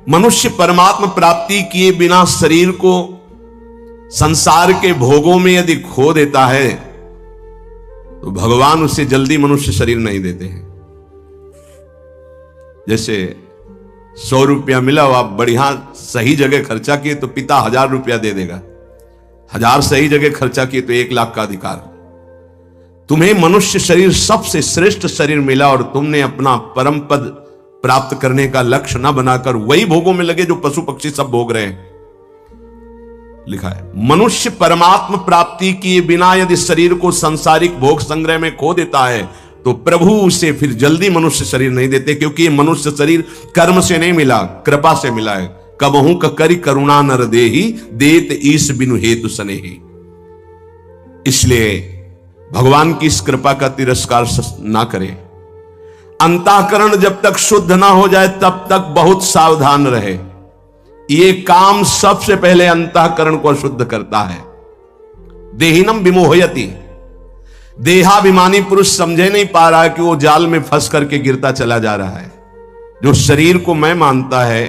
मनुष्य परमात्मा प्राप्ति किए बिना शरीर को संसार के भोगों में यदि खो देता है तो भगवान उसे जल्दी मनुष्य शरीर नहीं देते हैं। जैसे 100 रुपया मिला हो, आप बढ़िया सही जगह खर्चा किए तो पिता 1000 रुपया दे देगा, 1000 सही जगह खर्चा किए तो 1 लाख का अधिकार। तुम्हें मनुष्य शरीर सबसे श्रेष्ठ शरीर मिला और तुमने अपना परम पद प्राप्त करने का लक्ष्य न बनाकर वही भोगों में लगे जो पशु पक्षी सब भोग रहे हैं। लिखा है, मनुष्य परमात्मा प्राप्ति किए बिना यदि शरीर को सांसारिक भोग संग्रह में खो देता है तो प्रभु उसे फिर जल्दी मनुष्य शरीर नहीं देते, क्योंकि ये मनुष्य शरीर कर्म से नहीं मिला, कृपा से मिला है। कबहू करी करुणा नर देहि, देत ईश बिनु हेतु सनेहि। इसलिए भगवान की इस कृपा का तिरस्कार ना करें। अंतःकरण जब तक शुद्ध ना हो जाए तब तक बहुत सावधान रहे। ये काम सबसे पहले अंतःकरण को शुद्ध करता है। देहिनम विमोहयति, देहाभिमानी पुरुष समझे नहीं पा रहा है कि वो जाल में फंस करके गिरता चला जा रहा है। जो शरीर को मैं मानता है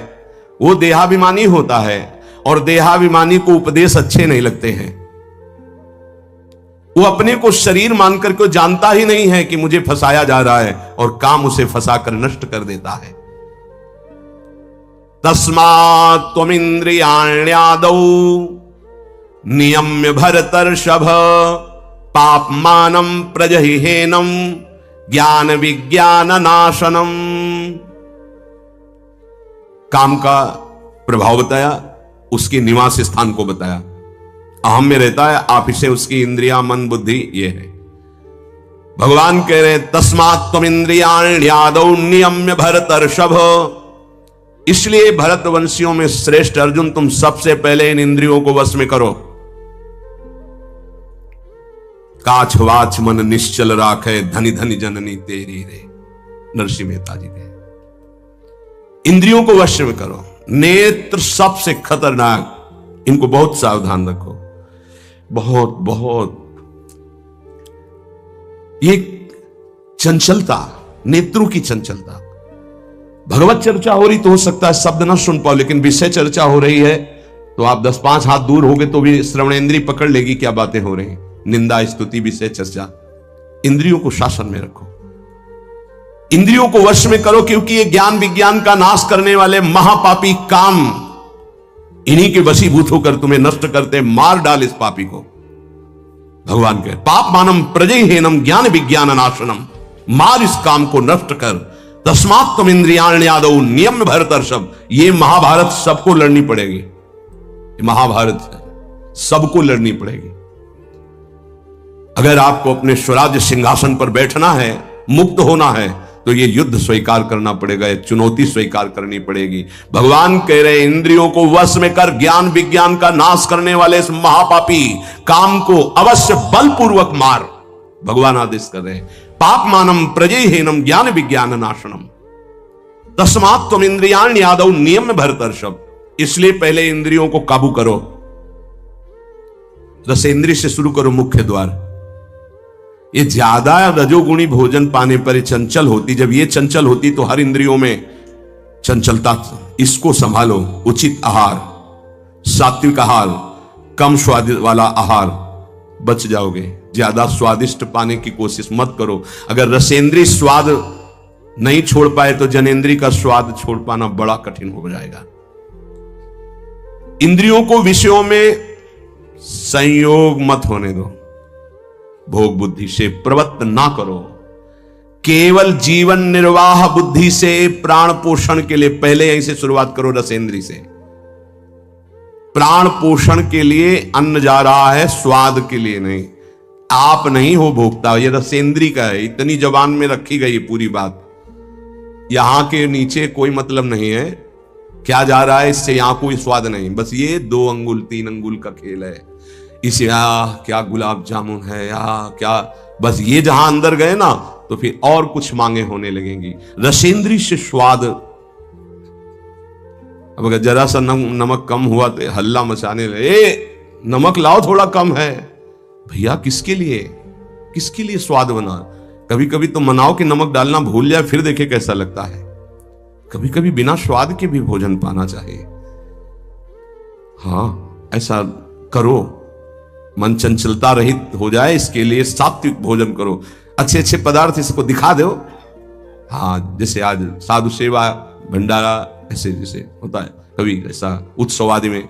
वो देहाभिमानी होता है, और देहाभिमानी को उपदेश अच्छे नहीं लगते हैं। वो अपने को शरीर मानकर के जानता ही नहीं है कि मुझे फंसाया जा रहा है, और काम उसे फंसाकर नष्ट कर देता है। तस्मात् त्वमिन्द्रियाण्यादौ नियम्य भरतर्षभ, पापमानं प्रजहिहेनं ज्ञान विज्ञान नाशनम। काम का प्रभाव बताया, उसके निवास स्थान को बताया। अहम में रहता है, आप इसे उसकी इंद्रिया मन बुद्धि ये है। भगवान कह रहे हैं तस्मात् त्वमिन्द्रियाण्यादौ नियम्य भरतर्षभ। इसलिए भरतवंशियों में श्रेष्ठ अर्जुन, तुम सबसे पहले इन इंद्रियों को वश में करो। काछ वाच मन निश्चल राखे, धनी धनी जननी तेरी रे। नरसिंह मेहता जी के इंद्रियों को वश में करो। नेत्र सबसे खतरनाक, इनको बहुत सावधान रखो। बहुत बहुत ये चंचलता, नेत्रों की चंचलता। भगवत चर्चा हो रही तो हो सकता है शब्द ना सुन पाओ, लेकिन विषय चर्चा हो रही है तो आप 10-5 हाथ दूर होगे तो भी श्रवणेंद्रिय पकड़ लेगी क्या बातें हो रही। निंदा स्तुति विषय चर्चा, इंद्रियों को शासन में रखो, इंद्रियों को वश में करो, क्योंकि ये ज्ञान विज्ञान का नाश करने वाले महापापी काम इन्हीं के वशीभूत होकर तुम्हें नष्ट करते। मार डाल इस पापी को। भगवान कहे पाप मानम प्रजहिहेनम ज्ञान विज्ञान नाशनम, मार इस काम को नष्ट कर। तस्मात् त्वमिन्द्रियाण्यादौ नियम्य भरतर्षभ। ये महाभारत सबको लड़नी पड़ेगी, ये महाभारत सबको लड़नी पड़ेगी। अगर आपको अपने स्वराज्य सिंहासन पर बैठना है, मुक्त होना है, तो ये युद्ध स्वीकार करना पड़ेगा, ये चुनौती स्वीकार करनी पड़ेगी। भगवान कह रहे इंद्रियों को वश में कर, ज्ञान विज्ञान का नाश करने वाले इस महापापी काम को अवश्य बलपूर्वक मार। भगवान आदेश कर रहे हैं पाप मानम प्रजहिहेनम ज्ञान विज्ञान नाशनम, तस्मात् त्वमिन्द्रियाण्यादौ नियम्य भरतर्षभ। इसलिए पहले इंद्रियों को काबू करो। रसेंद्रिय से शुरू करो, मुख्य द्वार। ये ज्यादा रजोगुणी भोजन पाने पर ये चंचल होती। जब ये चंचल होती तो हर इंद्रियों में चंचलता। इसको संभालो। उचित आहार, सात्विक आहार, कम स्वाद वाला आहार, बच जाओगे। ज्यादा स्वादिष्ट पाने की कोशिश मत करो। अगर रसेंद्रीय स्वाद नहीं छोड़ पाए तो जनेंद्रीय का स्वाद छोड़ पाना बड़ा कठिन हो जाएगा। इंद्रियों को विषयों में संयोग मत होने दो। भोग बुद्धि से प्रवृत्त ना करो। केवल जीवन निर्वाह बुद्धि से प्राण पोषण के लिए पहले यहीं से शुरुआत करो। रसेंद्री से प्राण पोषण के लिए अन्न जा रहा है, स्वाद के लिए नहीं। आप नहीं हो भोक्ता, ये रसेंद्री का है। इतनी जबान में रखी गई पूरी बात। यहां के नीचे कोई मतलब नहीं है क्या जा रहा है, इससे यहां कोई स्वाद नहीं। बस ये 2 अंगुल 3 अंगुल का खेल है। इसे क्या गुलाब जामुन है या क्या, बस ये जहां अंदर गए ना तो फिर और कुछ मांगे होने लगेंगी। रसेंद्री से स्वाद। अब अगर जरा सा नमक कम हुआ तो हल्ला मचाने लगे, नमक लाओ थोड़ा कम है। भैया किसके लिए स्वाद बना। कभी कभी तो मनाओ कि नमक डालना भूल जाए, फिर देखे कैसा लगता है। कभी कभी बिना स्वाद के भी भोजन पाना चाहिए। हाँ, ऐसा करो, मन चंचलता रहित हो जाए, इसके लिए सात्विक भोजन करो, अच्छे अच्छे पदार्थ इसको दिखा दो। हाँ, जैसे आज साधु सेवा भंडारा ऐसे जैसे होता है, कभी ऐसा उत्सव आदि में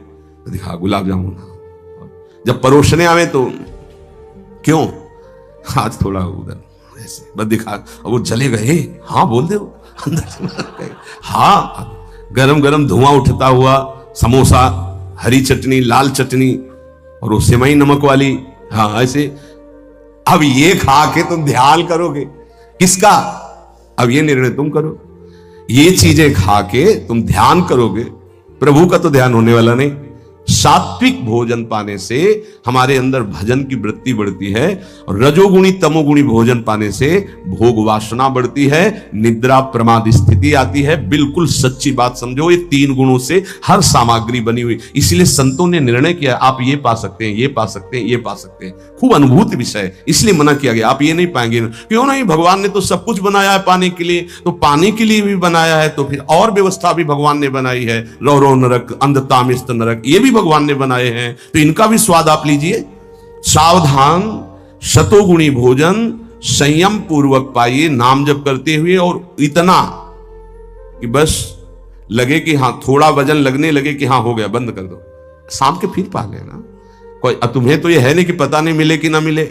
दिखा गुलाब जामुन, जब परोसने आवे तो क्यों आज थोड़ा उधर ऐसे बस दिखा, और वो चले गए। हाँ बोल दे अंदर से, हाँ गरम गरम धुआं उठता हुआ समोसा, हरी चटनी, लाल चटनी और वो सेवई नमक वाली। हाँ ऐसे, अब ये खा के तुम ध्यान करोगे किसका? अब ये निर्णय तुम करो। ये चीजें खा के तुम ध्यान करोगे, प्रभु का तो ध्यान होने वाला नहीं। सात्विक भोजन पाने से हमारे अंदर भजन की वृत्ति बढ़ती है, और रजोगुणी तमोगुणी भोजन पाने से भोग वासना बढ़ती है, निद्रा प्रमाद स्थिति आती है। बिल्कुल सच्ची बात समझो, ये 3 गुणों से हर सामग्री बनी हुई। इसलिए संतों ने निर्णय किया आप ये पा सकते हैं, ये पा सकते हैं, ये पा सकते हैं। खूब अनुभूति विषय, इसलिए मना किया गया आप ये नहीं पाएंगे। क्यों नहीं? भगवान ने तो सब कुछ बनाया है पाने के लिए, तो पाने के लिए भी बनाया है, तो फिर और व्यवस्था भी भगवान ने बनाई है। रौरव नरक, अंधतामिस्त नरक, ये भी भगवान ने बनाए हैं, तो इनका भी स्वाद आप लीजिए। सावधान, शतोगुणी भोजन संयम पूर्वक पाइए, नाम जप करते हुए, और इतना कि बस लगे कि हाँ थोड़ा वजन लगने लगे कि हाँ हो गया, बंद कर दो, शाम के फिर पा लेना। कोई तुम्हें तो ये है नहीं कि पता नहीं मिले कि ना मिले,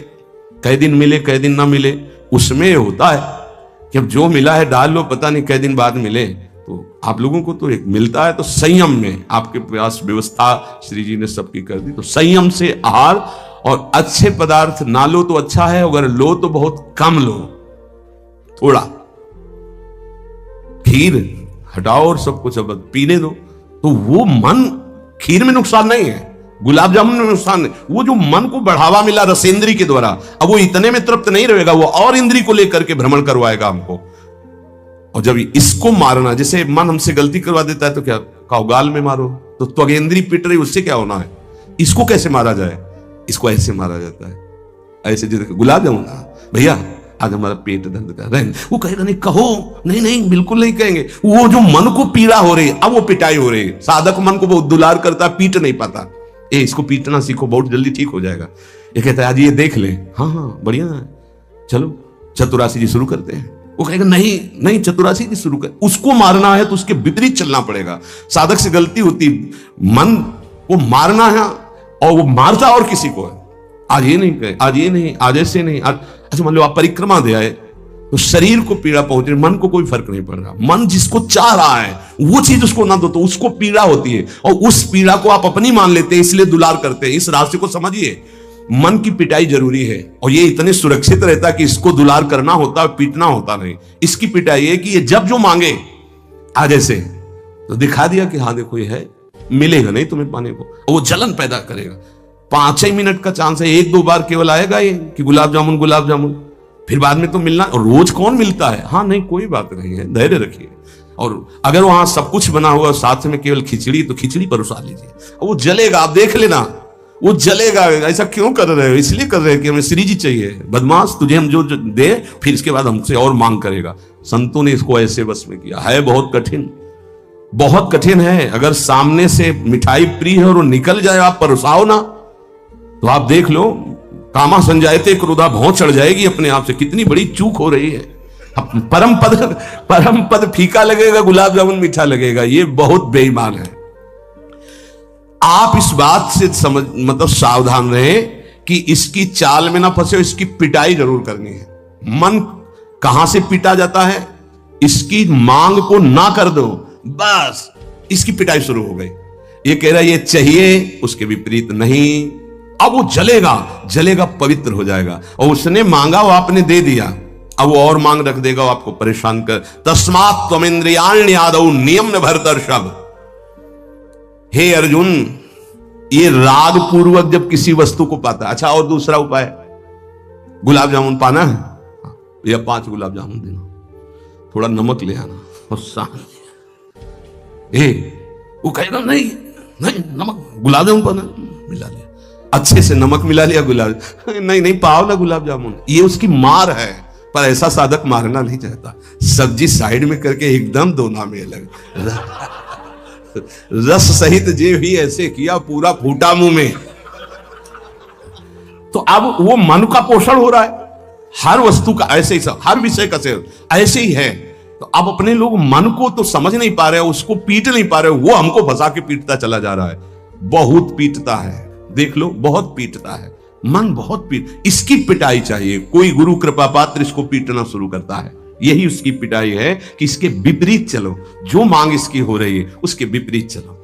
कई दिन मिले कई दिन ना मिले। उसमें होता है कि अब जो मिला है डाल लो, पता नहीं कई दिन बाद मिले। तो आप लोगों को तो एक मिलता है, तो संयम में आपके पास व्यवस्था श्री जी ने सबकी कर दी। तो संयम से आहार, और अच्छे पदार्थ ना लो तो अच्छा है, अगर लो तो बहुत कम लो, थोड़ा। खीर हटाओ और सब कुछ अब पीने दो, तो वो मन, खीर में नुकसान नहीं है, गुलाब जामुन में नुकसान नहीं, वो जो मन को बढ़ावा मिला रसेंद्री के द्वारा, अब वो इतने में तृप्त नहीं रहेगा, वो और इंद्री को लेकर के भ्रमण करवाएगा हमको। और जब इसको मारना, जैसे मन हमसे गलती करवा देता है तो क्या काऊ गाल में मारो, तो त्वगेंद्री पिट रही, उससे क्या होना है? इसको कैसे मारा जाए? इसको ऐसे मारा जाता है, ऐसे। जैसे गुलाब जामुन, भैया आज हमारा पेट दर्द कर रहा है, वो कहेगा नहीं, कहो नहीं नहीं बिल्कुल नहीं कहेंगे। वो जो मन को पीड़ा हो रही है, अब वो पिटाई हो रही है। साधक मन को बहुत दुलार करता है, पीट नहीं पाता। इसको पीटना सीखो, बहुत जल्दी ठीक हो जाएगा। ये कहता है आज ये देख ले, हाँ हाँ बढ़िया है, चलो चतुरासी जी शुरू करते हैं। वो कहेगा नहीं नहीं चतुरासी जी शुरू कर। उसको मारना है तो उसके विपरीत चलना पड़ेगा। साधक से गलती होती, मन को मारना है और वो मारता और किसी को है। आज ये नहीं कहे, आज ये नहीं, आज ऐसे नहीं, आज अच्छा। मान लो आप परिक्रमा दे आए, तो शरीर को पीड़ा पहुंच रही, मन को कोई फर्क नहीं पड़ रहा। मन जिसको चाह रहा है वो चीज उसको ना दो तो उसको पीड़ा होती है, और उस पीड़ा को आप अपनी मान लेते हैं, इसलिए दुलार करते हैं। इस रास्ते को समझिए, मन की पिटाई जरूरी है, और ये इतने सुरक्षित रहता है कि इसको दुलार करना होता है, पीटना होता नहीं। इसकी पिटाई है कि ये जब जो मांगे आज ऐसे, तो दिखा दिया कि हाँ देखो ये है, मिलेगा नहीं तुम्हें पाने को, और वो जलन पैदा करेगा। 5 मिनट का चांस है, 1-2 बार केवल आएगा ये कि गुलाब जामुन गुलाब जामुन, फिर बाद में तो मिलना। और रोज कौन मिलता है? हाँ नहीं कोई बात नहीं है, धैर्य रखिए। और अगर वहां सब कुछ बना हुआ साथ में केवल खिचड़ी, तो खिचड़ी परोसा लीजिए, वो जलेगा, आप देख लेना वो जलेगा। ऐसा क्यों कर रहे हो? इसलिए कर रहे हैं कि हमें श्री जी चाहिए। बदमाश, तुझे हम जो दे, फिर इसके बाद हमसे और मांग करेगा। संतों ने इसको ऐसे बस में किया है। बहुत कठिन, बहुत कठिन है। अगर सामने से मिठाई प्रिय है और वो निकल जाए, आप परोसाओ ना, तो आप देख लो, कामा संजायते क्रोधा, भौं चढ़ जाएगी अपने आप से। कितनी बड़ी चूक हो रही है। परम पद फीका लगेगा, गुलाब जामुन मीठा लगेगा। ये बहुत बेईमान है। आप इस बात से समझ, मतलब सावधान रहे कि इसकी चाल में ना फंसे, इसकी पिटाई जरूर करनी है। मन कहां से पीटा जाता है? इसकी मांग को ना कर दो, बस इसकी पिटाई शुरू हो गई। ये कह रहा है ये चाहिए, उसके विपरीत नहीं। अब वो जलेगा, जलेगा, पवित्र हो जाएगा। और उसने मांगा, वो आपने दे दिया, अब वो और मांग रख देगा, वो आपको परेशान कर। तस्मात् त्वमिन्द्रियाण्यादौ नियम्य भरतर्षभ। हे अर्जुन, ये राग पूर्वक जब किसी वस्तु को पाता है। अच्छा, और दूसरा उपाय, गुलाब जामुन पाना है, या 5 गुलाब जामुन देना, थोड़ा नमक ले आना और शांत। वो कहेगा नहीं नहीं नमक, गुलाब जामुन पाना, मिला लिया, अच्छे से नमक मिला लिया, गुलाब नहीं नहीं पाओ ना गुलाब जामुन। ये उसकी मार है, पर ऐसा साधक मारना नहीं चाहता। सब्जी साइड में करके एकदम दोना में लग, रस सहित जे भी ऐसे किया पूरा फूटा मुंह में। तो अब वो मन का पोषण हो रहा है, हर वस्तु का ऐसे ही, सब हर विषय का सेवन ऐसे ही है। तो अब अपने लोग मन को तो समझ नहीं पा रहे, उसको पीट नहीं पा रहे, वो हमको फंसा के पीटता चला जा रहा है। बहुत पीटता है, देख लो, बहुत पीटता है मन, बहुत इसकी पिटाई चाहिए। कोई गुरु कृपा पात्र इसको पीटना शुरू करता है, यही उसकी पिटाई है कि इसके विपरीत चलो, जो मांग इसकी हो रही है उसके विपरीत चलो।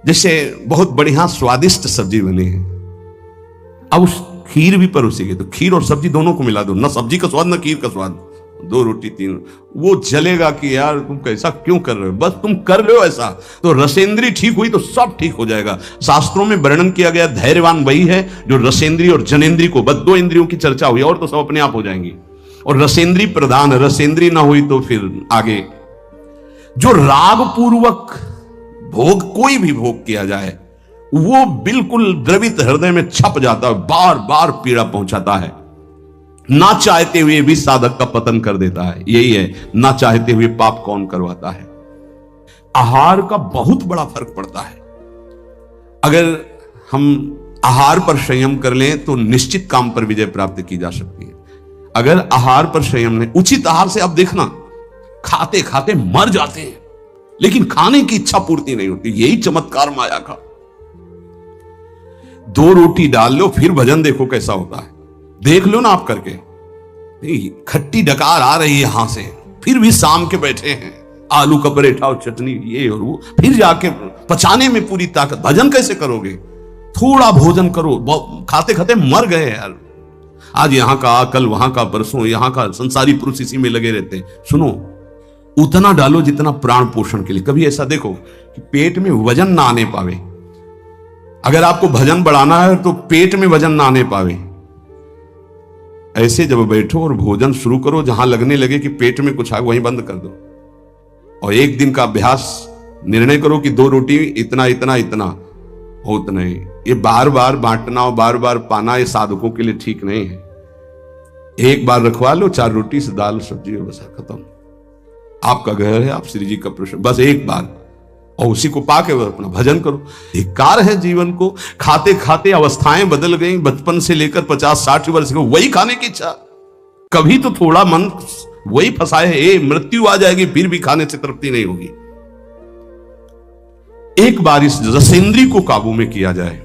जैसे बहुत बढ़िया स्वादिष्ट सब्जी बनी है, अब उस खीर भी परोसेगी तो खीर और सब्जी दोनों को मिला दो, ना सब्जी का स्वाद ना खीर का स्वाद, 2 रोटी 3, वो जलेगा कि यार तुम कैसा क्यों कर रहे हो, बस तुम कर रहे हो ऐसा। तो रसेंद्री ठीक हुई तो सब ठीक हो जाएगा। शास्त्रों में वर्णन किया गया धैर्यवान वही है जो रसेंद्री और जनेंद्री को, बस 2 इंद्रियों की चर्चा हुई और तो सब अपने आप हो जाएंगी। और रसेंद्री प्रधान, रसेंद्री ना हुई तो फिर आगे जो राग पूर्वक भोग, कोई भी भोग किया जाए वो बिल्कुल द्रवित हृदय में छप जाता है, बार बार पीड़ा पहुंचाता है, ना चाहते हुए भी साधक का पतन कर देता है। यही है, ना चाहते हुए पाप कौन करवाता है। आहार का बहुत बड़ा फर्क पड़ता है। अगर हम आहार पर संयम कर लें तो निश्चित काम पर विजय प्राप्त की जा सकती है। अगर आहार पर संयम नहीं, उचित आहार से आप देखना खाते खाते मर जाते हैं, लेकिन खाने की इच्छा पूर्ति नहीं होती। यही चमत्कार माया का। 2 रोटी डाल लो फिर भजन देखो कैसा होता है, देख लो ना आप करके। खट्टी डकार आ रही है यहां से, फिर भी शाम के बैठे हैं, आलू का पराठा और चटनी ये और वो, फिर जाके पचाने में पूरी ताकत। भजन कैसे करोगे? थोड़ा भोजन करो, खाते खाते मर गए यार। आज यहां का, कल वहां का, परसों यहां का, संसारी पुरुष इसी में लगे रहते हैं। सुनो, उतना डालो जितना प्राण पोषण के लिए। कभी ऐसा देखो कि पेट में वजन ना आने पावे। अगर आपको भजन बढ़ाना है तो पेट में वजन ना आने पावे, ऐसे जब बैठो और भोजन शुरू करो, जहां लगने लगे कि पेट में कुछ आ, वहीं बंद कर दो। और एक दिन का अभ्यास, निर्णय करो कि 2 रोटी इतना इतना इतना हो, उतना ही। ये बार बार बांटना और बार बार पाना ये साधकों के लिए ठीक नहीं है। एक बार रखवा लो, 4 रोटी से दाल सब्जी बस खत्म। आपका घर है, आप श्री जी का प्रश्न, बस एक बार, और उसी को पाके अपना भजन करो। धिक्कार है जीवन को, खाते खाते अवस्थाएं बदल गई। बचपन से लेकर 50-60 वर्ष के वही खाने की इच्छा। कभी तो थोड़ा मन वही फंसाए है, मृत्यु आ जाएगी फिर भी खाने से तृप्ति नहीं होगी। एक बार इस रसेंद्री को काबू में किया जाए,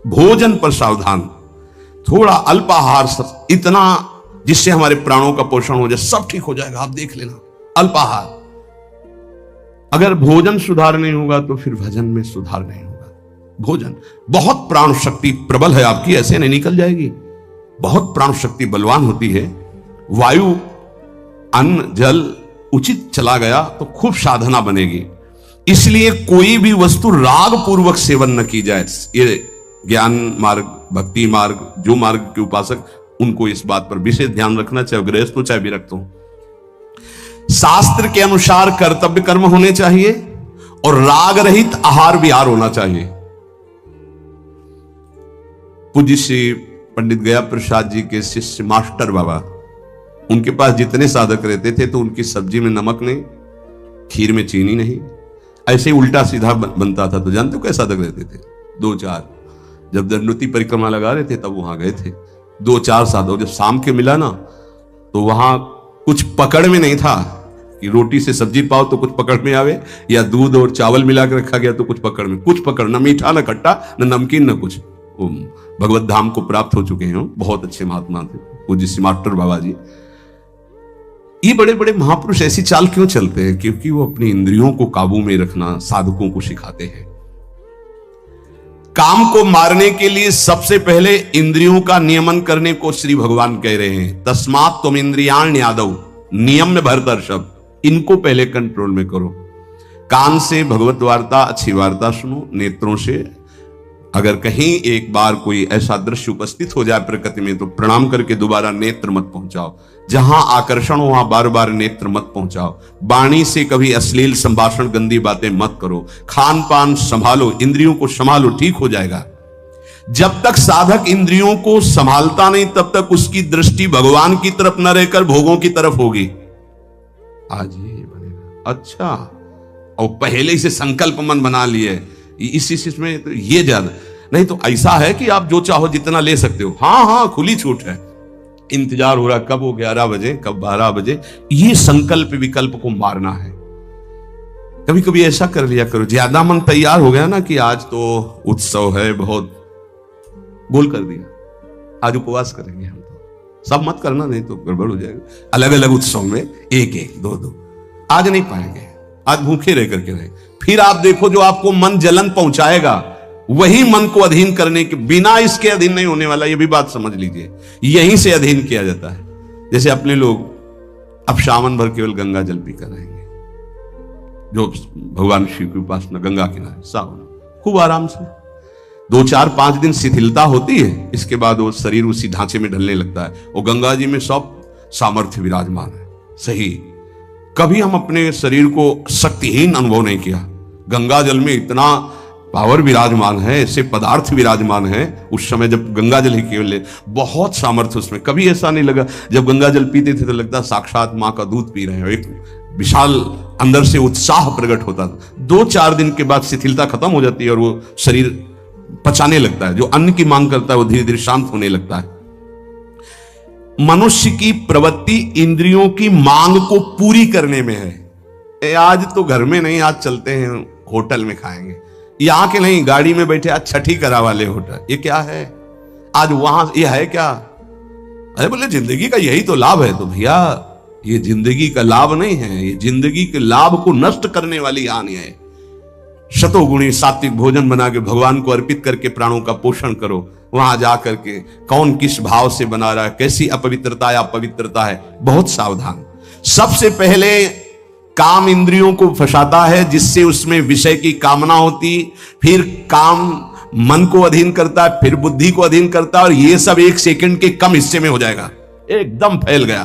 भोजन पर सावधान, थोड़ा अल्पाहार, इतना जिससे हमारे प्राणों का पोषण हो जाए, सब ठीक हो जाएगा। आप देख लेना, अल्पाहार। अगर भोजन सुधार नहीं होगा तो फिर भजन में सुधार नहीं होगा। भोजन, बहुत प्राण शक्ति प्रबल है आपकी, ऐसे नहीं निकल जाएगी। बहुत प्राण शक्ति बलवान होती है। वायु, अन्न, जल उचित चला गया तो खूब साधना बनेगी। इसलिए कोई भी वस्तु राग पूर्वक सेवन न की जाए। ये ज्ञान मार्ग, भक्ति मार्ग, जो मार्ग के उपासक, उनको इस बात पर विशेष ध्यान रखना, चाहे गृहस्थ हो चाहे विरक्त हो। शास्त्र के अनुसार कर्तव्य कर्म होने चाहिए और राग रहित आहार विहार होना चाहिए। पूज्य श्री पंडित गया प्रसाद जी के शिष्य मास्टर बाबा, उनके पास जितने साधक रहते थे तो उनकी सब्जी में नमक नहीं, खीर में चीनी नहीं, ऐसे ही उल्टा सीधा बनता था। तो जानते हो कैसे साधक रहते थे? 2-4, जब दंडोती परिक्रमा लगा रहे थे तब वहां गए थे 2-4 साधक। जब शाम के मिला ना तो वहां कुछ पकड़ में नहीं था कि रोटी से सब्जी पाओ तो कुछ पकड़ में आवे, या दूध और चावल मिला के रखा गया तो कुछ पकड़ में, कुछ पकड़, न मीठा न खट्टा न नमकीन न कुछ। भगवत धाम को प्राप्त हो चुके हैं, बहुत अच्छे महात्मा थे पूज्य श्री मास्टर बाबा जी। ये बड़े बड़े महापुरुष ऐसी चाल क्यों चलते हैं? क्योंकि वो अपनी इंद्रियों को काबू में रखना साधकों को सिखाते हैं। काम को मारने के लिए सबसे पहले इंद्रियों का नियमन करने को श्री भगवान कह रहे हैं। तस्मात् त्वम इंद्रियाण यादव, नियम में भरतर्षभ, इनको पहले कंट्रोल में करो। कान से भगवत वार्ता, अच्छी वार्ता सुनो। नेत्रों से अगर कहीं एक बार कोई ऐसा दृश्य उपस्थित हो जाए प्रकृति में तो प्रणाम करके दोबारा नेत्र मत पहुंचाओ। जहां आकर्षण हो वहां बार बार नेत्र मत पहुंचाओ। वाणी से कभी अश्लील संभाषण, गंदी बातें मत करो। खान पान संभालो, इंद्रियों को संभालो, ठीक हो जाएगा। जब तक साधक इंद्रियों को संभालता नहीं तब तक उसकी दृष्टि भगवान की तरफ न रहकर भोगों की तरफ होगी। आज ये बनेगा अच्छा, और पहले से संकल्प मन बना लिए इस में तो ये ज्यादा नहीं तो ऐसा है कि आप जो चाहो जितना ले सकते हो। हाँ हाँ खुली छूट है, इंतजार हो रहा कब हो 11 बजे कब 12 बजे, ये संकल्प विकल्प को मारना है। कभी कभी ऐसा कर लिया करो, ज्यादा मन तैयार हो गया ना कि आज तो उत्सव है बहुत, गोल कर दिया आज उपवास करेंगे हम, तो सब मत करना नहीं तो गड़बड़ हो जाएगा। अलग अलग उत्सव में एक एक दो दो, आज नहीं पाएंगे, आज भूखे रह करके रहे। फिर आप देखो जो आपको मन जलन पहुंचाएगा वही मन को अधीन करने के बिना इसके अधीन नहीं होने वाला, ये भी बात समझ लीजिए। यहीं से अधीन किया जाता है। जैसे अपने लोग अब सावन भर केवल गंगा जल पी कर रहेंगे, जो भगवान शिव की उपासना गंगा किनारे सावन खूब आराम से 2 4 5 दिन शिथिलता होती है, इसके बाद वो शरीर उसी ढांचे में ढलने लगता है। वो गंगा जी में सब सामर्थ्य विराजमान है। सही, कभी हम अपने शरीर को शक्तिहीन अनुभव नहीं किया। गंगा जल में इतना पावर विराजमान है, ऐसे पदार्थ विराजमान है। उस समय जब गंगा जल ही केवल बहुत सामर्थ्य उसमें, कभी ऐसा नहीं लगा। जब गंगा जल पीते थे तो लगता साक्षात मां का दूध पी रहे हैं, एक विशाल अंदर से उत्साह प्रकट होता था। 2 4 दिन के बाद शिथिलता खत्म हो जाती है और वो शरीर पचाने लगता है, जो अन्न की मांग करता है वो धीरे धीरे शांत होने लगता है। मनुष्य की प्रवृत्ति इंद्रियों की मांग को पूरी करने में है। आज तो घर में नहीं, आज चलते हैं होटल में खाएंगे, यहां के नहीं गाड़ी में बैठे आज छठी करा वाले होटल, ये क्या है आज वहां, ये है क्या? अरे बोले जिंदगी का यही तो लाभ है। तो भैया ये जिंदगी का लाभ नहीं है, ये जिंदगी के लाभ को नष्ट करने वाली हानि है। शतोगुणी सात्विक भोजन बना के भगवान को अर्पित करके प्राणों का पोषण करो। वहां जाकर के कौन किस भाव से बना रहा है, कैसी अपवित्रता या पवित्रता है, बहुत सावधान। सबसे पहले काम इंद्रियों को फंसाता है, जिससे उसमें विषय की कामना होती, फिर काम मन को अधीन करता है, फिर बुद्धि को अधीन करता है, और ये सब 1 सेकंड के कम हिस्से में हो जाएगा। एकदम फैल गया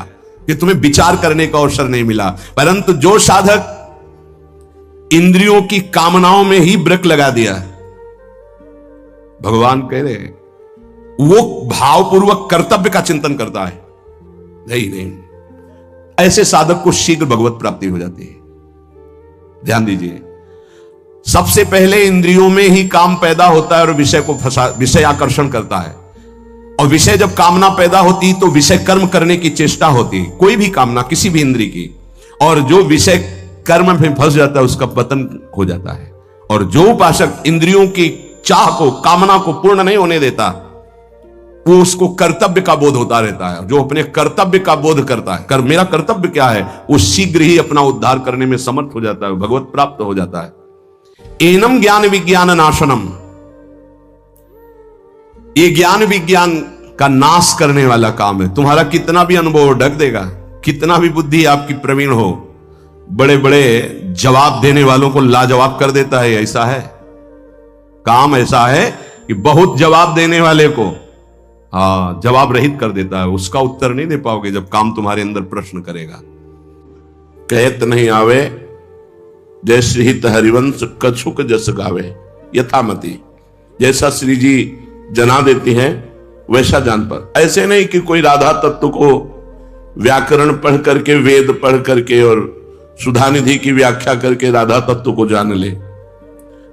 कि तुम्हें विचार करने का अवसर नहीं मिला। परंतु जो साधक इंद्रियों की कामनाओं में ही ब्रेक लगा दिया, भगवान कह रहे हैं वो भावपूर्वक कर्तव्य का चिंतन करता है, नहीं, ऐसे साधक को शीघ्र भगवत प्राप्ति हो जाती है। ध्यान दीजिए, सबसे पहले इंद्रियों में ही काम पैदा होता है और विषय आकर्षण करता है। और विषय जब कामना पैदा होती तो विषय कर्म करने की चेष्टा होती, कोई भी कामना किसी भी इंद्रिय की, और जो विषय कर्म में फंस जाता है उसका पतन हो जाता है। और जो उपासक इंद्रियों की चाह को, कामना को पूर्ण नहीं होने देता, वो उसको कर्तव्य का बोध होता रहता है। जो अपने कर्तव्य का बोध करता है, मेरा कर्तव्य क्या है, वो शीघ्र ही अपना उद्धार करने में समर्थ हो जाता है, भगवत प्राप्त हो जाता है। एनम ज्ञान विज्ञान नाशनम, ये ज्ञान विज्ञान का नाश करने वाला काम है। तुम्हारा कितना भी अनुभव ढक देगा, कितना भी बुद्धि आपकी प्रवीण हो, बड़े बड़े जवाब देने वालों को लाजवाब कर देता है। ऐसा है, काम ऐसा है कि बहुत जवाब देने वाले को जवाब रहित कर देता है। उसका उत्तर नहीं दे पाओगे जब काम तुम्हारे अंदर प्रश्न करेगा। कहत नहीं आवे जैसे हित हरिवंश कछुक जस गावे, यथामति, जैसा श्री जी जना देती हैं वैसा जान पर। ऐसे नहीं कि कोई राधा तत्व को व्याकरण पढ़ करके, वेद पढ़ करके और सुधानिधि की व्याख्या करके राधा तत्व को जान ले।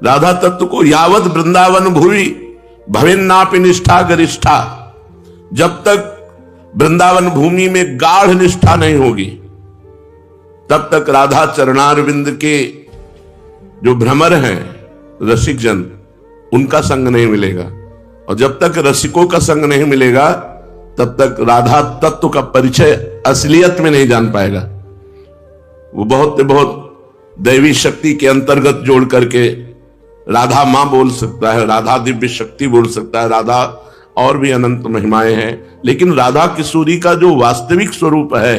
राधा तत्व को यावत वृंदावन भूमि भवेन्नापि निष्ठा गरिष्ठा, जब तक वृंदावन भूमि में गाढ़ निष्ठा नहीं होगी तब तक राधा चरणारविंद के जो भ्रमर हैं रसिक जन, उनका संग नहीं मिलेगा। और जब तक रसिकों का संग नहीं मिलेगा तब तक राधा तत्व का परिचय असलियत में नहीं जान पाएगा। वो बहुत दैवी शक्ति के अंतर्गत जोड़ करके राधा मां बोल सकता है, राधा दिव्य शक्ति बोल सकता है, राधा और भी अनंत महिमाएं हैं, लेकिन राधा किशोरी का जो वास्तविक स्वरूप है,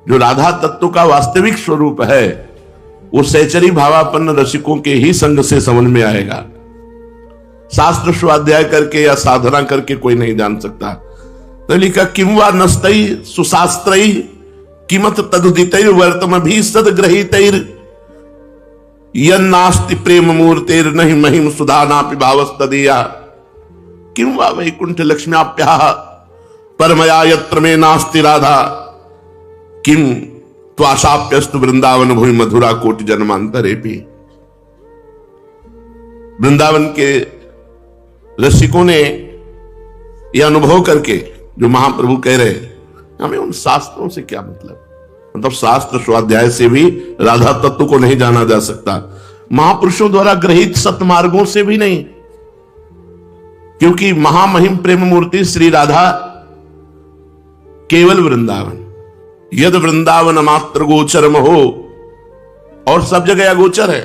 जो राधा तत्व का वास्तविक स्वरूप है, वो सहचरी भावापन्न रसिकों के ही संग से समझ में आएगा। शास्त्र स्वाध्याय करके या साधना करके कोई नहीं जान सकता। तो लिखा किम वा नस्तई सुशास्त्रई किमत तदुदितैर वर्तम भी सदग्रहीतैर यन्नास्ति प्रेम मूर्तेर नहीं महिम सुधा नापि भावस्तदीया। किं वा वैकुंठ लक्ष्म्याप्याः परमया यत्र में नास्ति राधा किं त्वाशाप्यस्तु वृंदावन भूमि मधुरा कोटि जन्मांतरे भी। वृंदावन के रसिकों ने यह अनुभव करके जो महाप्रभु कह रहे हमें उन शास्त्रों से क्या मतलब शास्त्र स्वाध्याय से भी राधा तत्व को नहीं जाना जा सकता, महापुरुषों द्वारा ग्रहित सतमार्गों से भी नहीं, क्योंकि महामहिम प्रेम मूर्ति श्री राधा केवल वृंदावन, यद वृंदावन मात्र गोचरम हो, और सब जगह अगोचर है,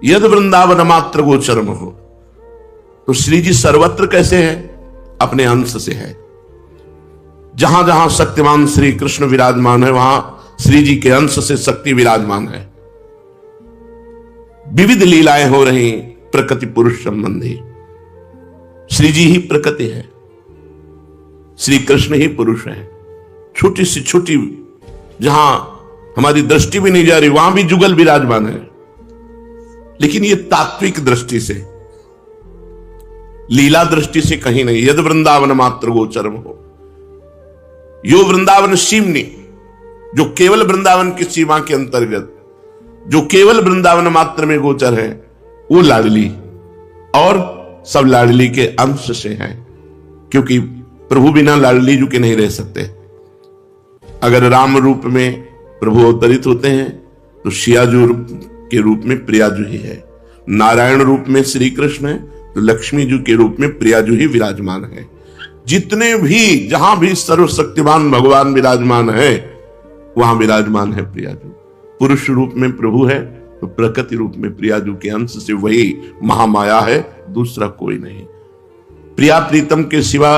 यद वृंदावन मात्र गोचरम हो। तो श्री जी सर्वत्र कैसे है? अपने अंश से है। जहां जहां शक्तिमान श्री कृष्ण विराजमान है वहां श्री जी के अंश से शक्ति विराजमान है। विविध लीलाएं हो रही प्रकृति पुरुष संबंधी। श्री जी ही प्रकृति है, श्री कृष्ण ही पुरुष है। छोटी सी छोटी जहां हमारी दृष्टि भी नहीं जा रही वहां भी जुगल विराजमान है, लेकिन ये तात्विक दृष्टि से, लीला दृष्टि से कहीं नहीं। यद वृंदावन मात्र गोचरम हो, यो वृंदावन सीमनी, जो केवल वृंदावन की सीमा के अंतर्गत, जो केवल वृंदावन मात्र में गोचर है, वो लाडली और सब लाडली के अंश से है, क्योंकि प्रभु बिना लाडली जी के नहीं रह सकते। अगर राम रूप में प्रभु अवतरित होते हैं तो शियाजू के रूप में प्रियाजू ही है, नारायण रूप में श्री कृष्ण है तो लक्ष्मी जी के रूप में प्रियाजू ही विराजमान है। जितने भी जहां भी सर्वशक्तिमान भगवान विराजमान है वहां विराजमान है प्रियाजू। पुरुष रूप में प्रभु है तो प्रकृति रूप में प्रियाजू के अंश से वही महामाया है, दूसरा कोई नहीं। प्रिया प्रीतम के सिवा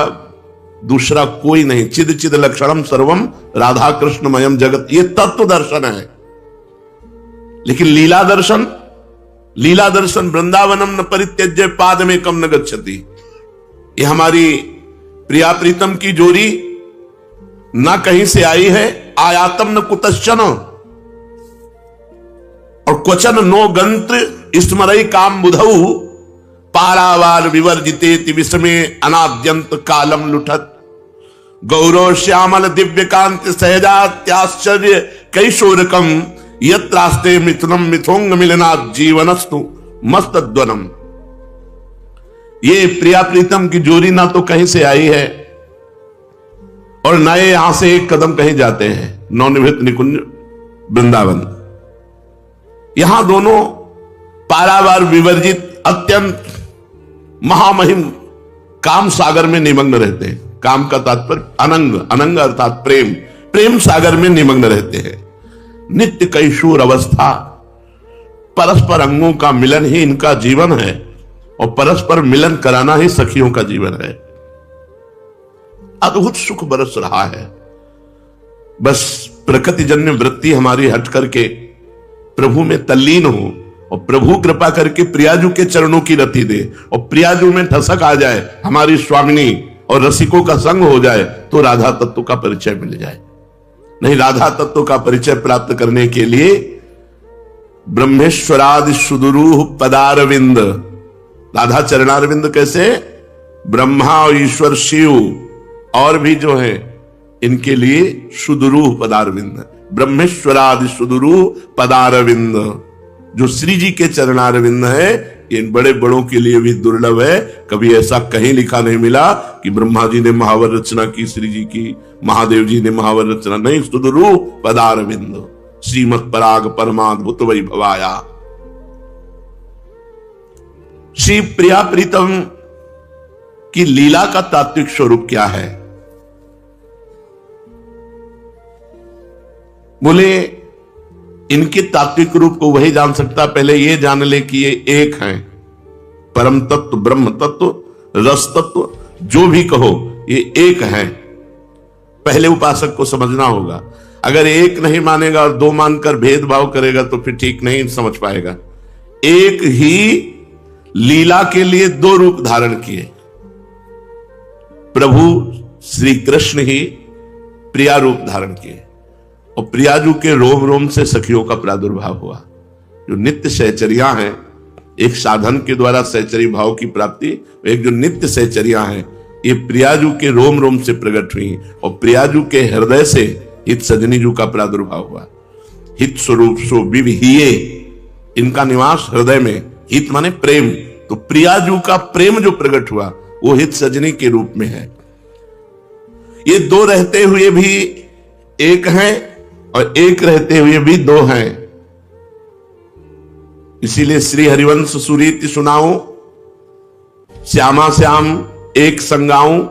दूसरा कोई नहीं। चिद चिद लक्षणम सर्वम राधा कृष्णमयम जगत, ये तत्व दर्शन है। लेकिन लीला दर्शन वृंदावनम न परित्यज्य पाद में कम न गच्छति, ये हमारी प्रिया प्रीतम की जोड़ी ना कहीं से आई है, आयातम न कुतश्चन और क्वचन नो गंत्र स्मरई काम बुधऊ पारावार विवर्जिते विषमे अनाद्यंत कालम लुठत गौरव श्यामल दिव्य कांति सहजात्याश्चर्य कैशोरकम यत्रास्ते मिथुनम मिथोंग मिलना जीवनस्तु मस्तद्वनम। ये प्रिया प्रीतम की जोड़ी ना तो कहीं से आई है और ना ये यहां से एक कदम कहीं जाते हैं। नवनिभृत निकुंज वृंदावन, यहां दोनों पारावार विवर्जित अत्यंत महामहिम काम सागर में निमग्न रहते हैं। काम का तात्पर्य अनंग, अनंग अर्थात प्रेम, प्रेम सागर में निमग्न रहते हैं। नित्य कैशोर अवस्था, परस्पर अंगों का मिलन ही इनका जीवन है और परस्पर मिलन कराना ही सखियों का जीवन है। अद्भुत सुख बरस रहा है। बस प्रकृति जन्य वृत्ति हमारी हट करके प्रभु में तल्लीन हो और प्रभु कृपा करके प्रियाजू के चरणों की रति दे और प्रियाजू में ठसक आ जाए, हमारी स्वामिनी और रसिकों का संग हो जाए तो राधा तत्व का परिचय मिल जाए। नहीं, राधा तत्व का परिचय प्राप्त करने के लिए ब्रह्मेश्वरादि सुदुरूह पदारविंद, राधा चरणारविंद कैसे, ब्रह्मा और ईश्वर शिव और भी जो है इनके लिए सुदुरूह पदारविंद, ब्रह्मेश्वरादि सुदुरूह पदारविंद, जो श्री जी के चरणारविंद है, इन बड़े बड़ों के लिए भी दुर्लभ है। कभी ऐसा कहीं लिखा नहीं मिला कि ब्रह्मा जी ने महावर रचना की, श्री जी की, महादेव जी ने महावर रचना नहीं। सुदुरूह पदारविंद श्रीमत् पराग परमाद्भुत वैभवाया। श्री प्रिया प्रीतम की लीला का तात्विक स्वरूप क्या है? बोले इनके तात्विक रूप को वही जान सकता, पहले ये जान ले कि ये एक हैं। परम तत्व, ब्रह्म तत्व, रस तत्व, जो भी कहो ये एक हैं। पहले उपासक को समझना होगा। अगर एक नहीं मानेगा और दो मानकर भेदभाव करेगा तो फिर ठीक नहीं समझ पाएगा। एक ही लीला के लिए दो रूप धारण किए। प्रभु श्री कृष्ण ही प्रिया रूप धारण किए और प्रियाजू के रोम रोम से सखियों का प्रादुर्भाव हुआ। जो नित्य सहचर्या हैं एक साधन के द्वारा सहचरी भाव की प्राप्ति, एक जो नित्य सहचरिया हैं, ये प्रियाजू के रोम रोम से प्रकट हुई और प्रियाजू के हृदय से हित सजनी जू का प्रादुर्भाव हुआ। हित स्वरूप सो विविहिये, इनका निवास हृदय में, हित माने प्रेम, तो प्रियाजू का प्रेम जो प्रकट हुआ वो हित सजनी के रूप में है। ये दो रहते हुए भी एक हैं और एक रहते हुए भी दो हैं। इसीलिए श्री हरिवंश सुरीति सुनाऊं, श्यामा श्याम एक संगाऊं,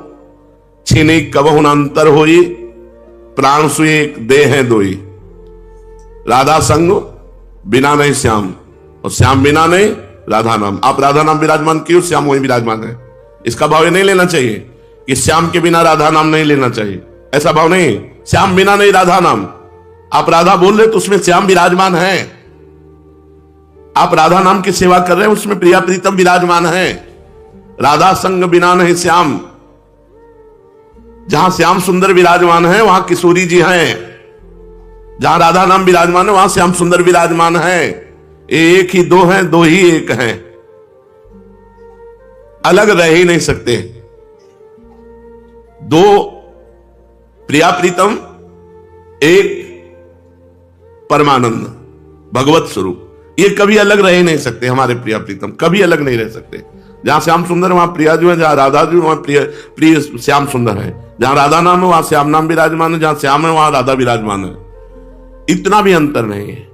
छीने कबहु न अंतर होई, प्राण सु एक देह है दोई। राधा संग बिना नहीं श्याम, और श्याम बिना नहीं राधा नाम। आप राधा नाम विराजमान क्यों, श्याम वही विराजमान है। इसका भाव ये नहीं लेना चाहिए कि श्याम के बिना राधा नाम नहीं लेना चाहिए, ऐसा भाव नहीं। श्याम बिना नहीं राधा नाम, आप राधा बोल रहे तो उसमें श्याम विराजमान है। आप राधा नाम की सेवा कर रहे हैं, उसमें प्रिया प्रीतम विराजमान है। राधा संग बिना नहीं श्याम, जहां श्याम सुंदर विराजमान है वहां किशोरी जी हैं, जहां राधा नाम विराजमान है वहां श्याम सुंदर विराजमान है। एक ही दो हैं, दो ही एक हैं, अलग रह ही नहीं सकते। दो प्रिया प्रीतम, एक परमानंद भगवत स्वरूप, ये कभी अलग रह ही नहीं सकते। हमारे प्रिया प्रीतम कभी अलग नहीं रह सकते। जहां श्याम सुंदर वहां प्रिया जो है, जहां राधा जो वहां प्रिय श्याम सुंदर है। जहां राधा नाम है वहां श्याम नाम विराजमान है, जहां श्याम है वहां राधा विराजमान है। इतना भी अंतर नहीं है।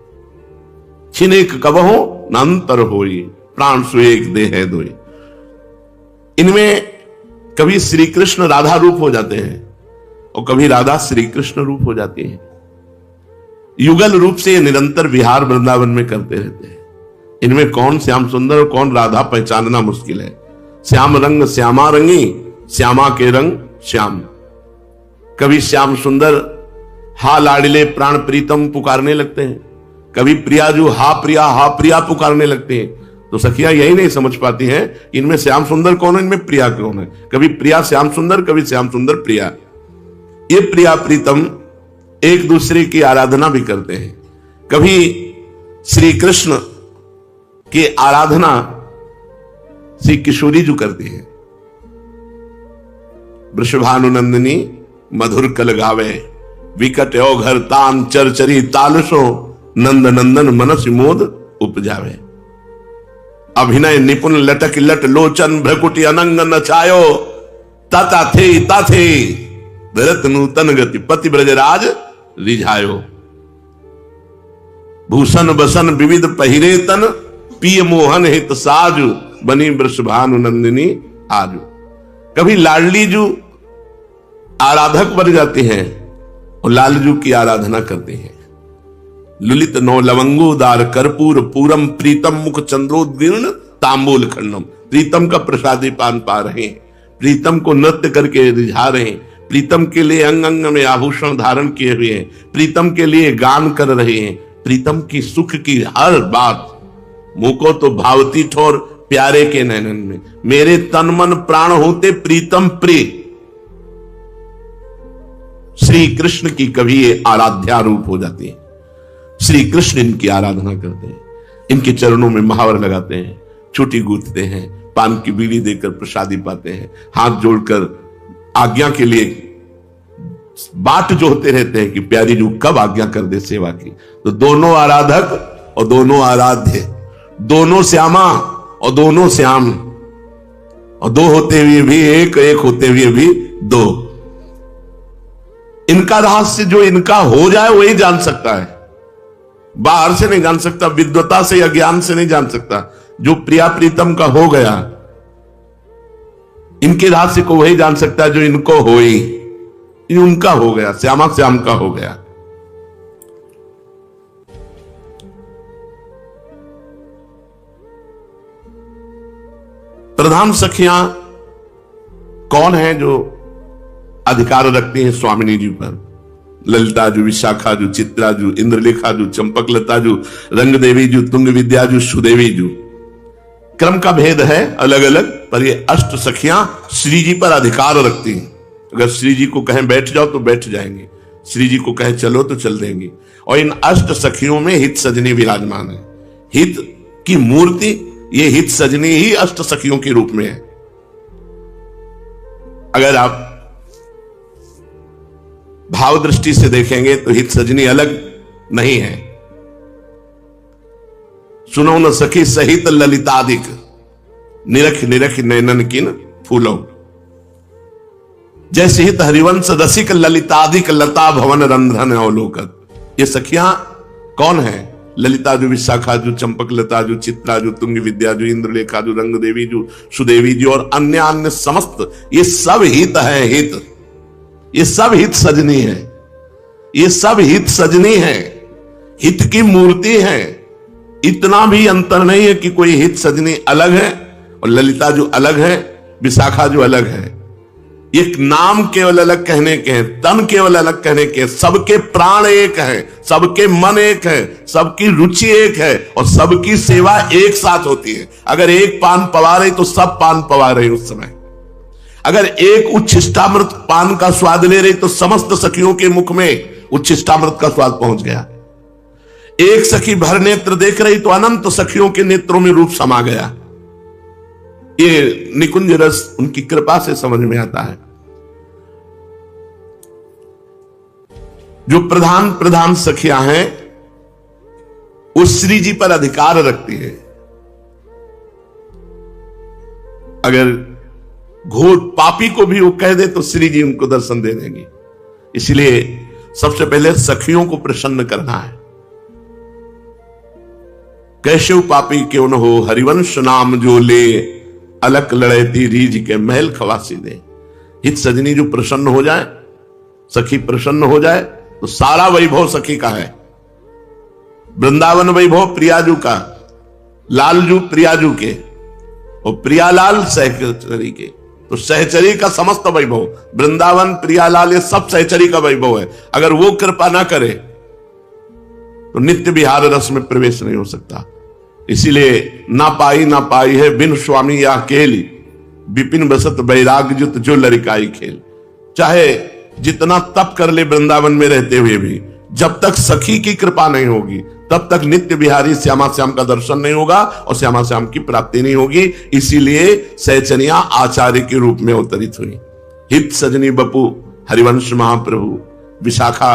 छिनेक कबहो न अंतर होई, प्राण सु एक देह है दोई। इनमें कभी श्री कृष्ण राधा रूप हो जाते हैं और कभी राधा श्री कृष्ण रूप हो जाती है। युगल रूप से निरंतर विहार वृंदावन में करते रहते हैं। इनमें कौन श्याम सुंदर और कौन राधा पहचानना मुश्किल है। श्याम रंग श्यामा रंगी, श्यामा के रंग श्याम। कभी श्याम सुंदर हा लाडले प्राण प्रीतम पुकारने लगते हैं, कभी प्रियाजू हा प्रिया पुकारने लगते हैं। तो सखिया यही नहीं समझ पाती हैं इनमें श्याम सुंदर कौन है, इनमें प्रिया कौन है। कभी प्रिया श्याम सुंदर, कभी श्याम सुंदर प्रिया। ये प्रिया प्रीतम एक दूसरे की आराधना भी करते हैं। कभी श्री कृष्ण की आराधना श्री किशोरी जी करती है। वृषभानुनंदिनी मधुर कल गावे, विकट घर तान चरचरी तालुसो, नंद नंदन मनस मोद उपजावे। अभिनय निपुण लटक लट लोचन, भ्रकुटी अनंग नचायो, ताता थे भरत नूतन गति, पति ब्रजराज रिझायो। भूषण बसन विविध पहिरे तन, पिय मोहन हित साजु, बनी वृषभानुनंदिनी आजू। कभी लाडली जू आराधक बन जाती हैं और लालजू की आराधना करते हैं। लुलित नौ लवंगोदार कर्पूर पूरम, प्रीतम मुख चंद्रोदीर्ण तांबूल खंडम। प्रीतम का प्रसादी पान पा रहे हैं, प्रीतम को नृत्य करके रिझा रहे हैं, प्रीतम के लिए अंग अंग में आभूषण धारण किए हुए हैं, प्रीतम के लिए गान कर रहे हैं। प्रीतम की सुख की हर बात मुको तो भावती ठोर प्यारे के नैनन में, मेरे तन मन प्राण होते प्रीतम प्रिय। श्री कृष्ण की कभी ये आराध्या रूप हो जाती है। श्री कृष्ण इनकी आराधना करते हैं, इनके चरणों में महावर लगाते हैं, चोटी गूंथते हैं, पान की बीड़ी देकर प्रसादी पाते हैं, हाथ जोड़कर आज्ञा के लिए बाट जोहते रहते हैं कि प्यारी जू कब आज्ञा कर दे सेवा की। तो दोनों आराधक और दोनों आराध्य, दोनों श्यामा और दोनों श्याम, और दो होते हुए भी एक, एक होते हुए भी दो। इनका रहस्य जो इनका हो जाए वही जान सकता है, बाहर से नहीं जान सकता, विद्वता से या ज्ञान से नहीं जान सकता। जो प्रिया प्रीतम का हो गया, इनके रहस्य को वही जान सकता है जो इनको होई, उनका हो गया, श्यामा श्याम का हो गया। प्रधान सखियां कौन है जो अधिकार रखती हैं स्वामिनी जी पर? ललिता जू, विशाखा जू, चित्रा जू, इंद्रलेखा जू, चंपकलता जू, रंग देवी जू, तुंग विद्या जू, सुदेवी जू। क्रम का भेद है अलग अलग, पर ये अष्ट सखियां श्री जी पर अधिकार रखती हैं। अगर श्री जी को कहें बैठ जाओ तो बैठ जाएंगे, श्री जी को कहें चलो तो चल देंगे। और इन अष्ट सखियों में हित सजनी विराजमान है। हित की मूर्ति ये हित सजनी ही अष्ट सखियों के रूप में है। अगर आप भाव दृष्टि से देखेंगे तो हित सजनी अलग नहीं है। सुनो न सखी सहित ललितादिक, निरख निरख नैनन किन फूलो। जैसे हित हरिवंश रसिक ललितादिक, लता भवन रंध्रन अवलोकत। ये सखियां कौन है? ललिता जो, विशाखा जो, चंपक लता जो, चित्रा जो, तुंग विद्या जो, इंद्रलेखा जो, रंग देवी जो, सुदेवी जो और अन्य अन्य समस्त, ये सब हित है। हित, ये सब हित सजनी है। ये सब हित सजनी है, हित की मूर्ति है। इतना भी अंतर नहीं है कि कोई हित सजनी अलग है और ललिता जो अलग है, विशाखा जो अलग है। एक नाम केवल अलग कहने के हैं, तन केवल अलग कहने के हैं। सबके प्राण एक है, सबके मन एक है, सबकी रुचि एक है और सबकी सेवा एक साथ होती है। अगर एक पान पवा रही तो सब पान पवा रहे उस समय। अगर एक उच्छिष्टामृत पान का स्वाद ले रही तो समस्त सखियों के मुख में उच्छिष्टामृत का स्वाद पहुंच गया। एक सखी भर नेत्र देख रही तो अनंत सखियों के नेत्रों में रूप समा गया। ये निकुंज रस उनकी कृपा से समझ में आता है। जो प्रधान प्रधान सखियां हैं वो श्री जी पर अधिकार रखती है। अगर घोर पापी को भी वो कह दे तो श्री जी उनको दर्शन दे देंगी। इसलिए सबसे पहले सखियों को प्रसन्न करना है। कैसे पापी क्यों न हो, हरिवंश नाम जो ले, अलक लड़ेती रीझ के महल खवासी दे। हित सजनी जो प्रसन्न हो जाए, सखी प्रसन्न हो जाए तो सारा वैभव सखी का है। वृंदावन वैभव प्रियाजू का, लालजू प्रियाजू के और प्रियालाल सहचरी के। तो सहचरी का समस्त वैभव, वृंदावन प्रियालाल, ये सब सहचरी का वैभव है। अगर वो कृपा ना करे तो नित्य विहार रस में प्रवेश नहीं हो सकता। इसीलिए ना पाई है बिन स्वामी या केली, विपिन बसत बैराग जुत जो लड़काई खेल। चाहे जितना तप कर ले वृंदावन में रहते हुए भी, जब तक सखी की कृपा नहीं होगी तब तक नित्य बिहारी श्यामा श्याम का दर्शन नहीं होगा और श्यामा श्याम की प्राप्ति नहीं होगी। इसीलिए सहचनिया आचार्य के रूप में अवतरित हुई। हित सजनी बपू हरिवंश महाप्रभु, विशाखा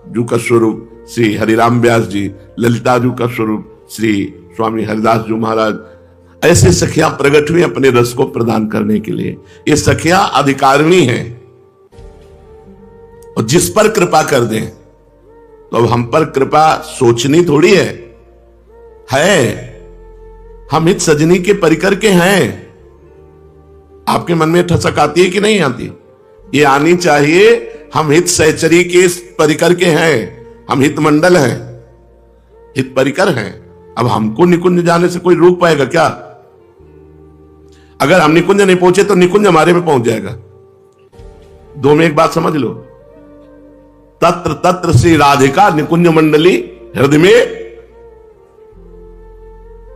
जू का स्वरूप श्री हरिराम व्यास जी, ललिता जू का स्वरूप श्री स्वामी हरिदास जी महाराज। ऐसे सखियां प्रकट हुई अपने रस को प्रदान करने के लिए। ये सखियां अधिकारिणी हैं और जिस पर कृपा कर दें तो अब हम पर कृपा सोचनी थोड़ी है। हम हित सजनी के परिकर के हैं। आपके मन में ठसक आती है कि नहीं आती? ये आनी चाहिए। हम हित सहचरी के परिकर के हैं, हम हित मंडल हैं, हित परिकर हैं। अब हमको निकुंज जाने से कोई रोक पाएगा क्या? अगर हम निकुंज नहीं पहुंचे तो निकुंज हमारे में पहुंच जाएगा। दो में एक बात समझ लो, तत्र तत्र श्री राधिका निकुंज मंडली हृदय में।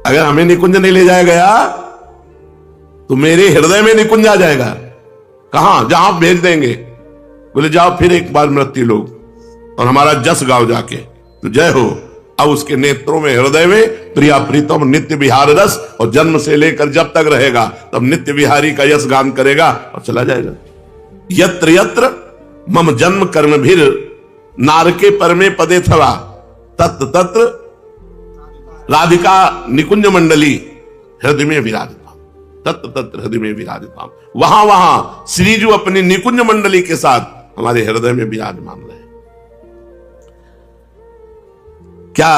अगर हमें निकुंज नहीं ले जाया गया तो मेरे हृदय में निकुंज आ जाएगा। कहां? जहां भेज देंगे, बोले जाओ फिर एक बार मृत्यु लोग और हमारा जस गाओ जाके, तो जय हो। अब उसके नेत्रों में, हृदय में प्रिया प्रीतम नित्य विहार रस, और जन्म से लेकर जब तक रहेगा तब नित्य विहारी का यश गान करेगा और चला जाएगा। यत्र यत्र मम जन्म कर्म भीर नारके परमे पदे थवा, तत्र तत्र राधिका निकुंज मंडली हृदय में विराजता, तत्र तत्र हृदय में विराजता। वहां वहां श्रीजू अपनी निकुंज मंडली के साथ हमारे हृदय में विराजमान रहे। क्या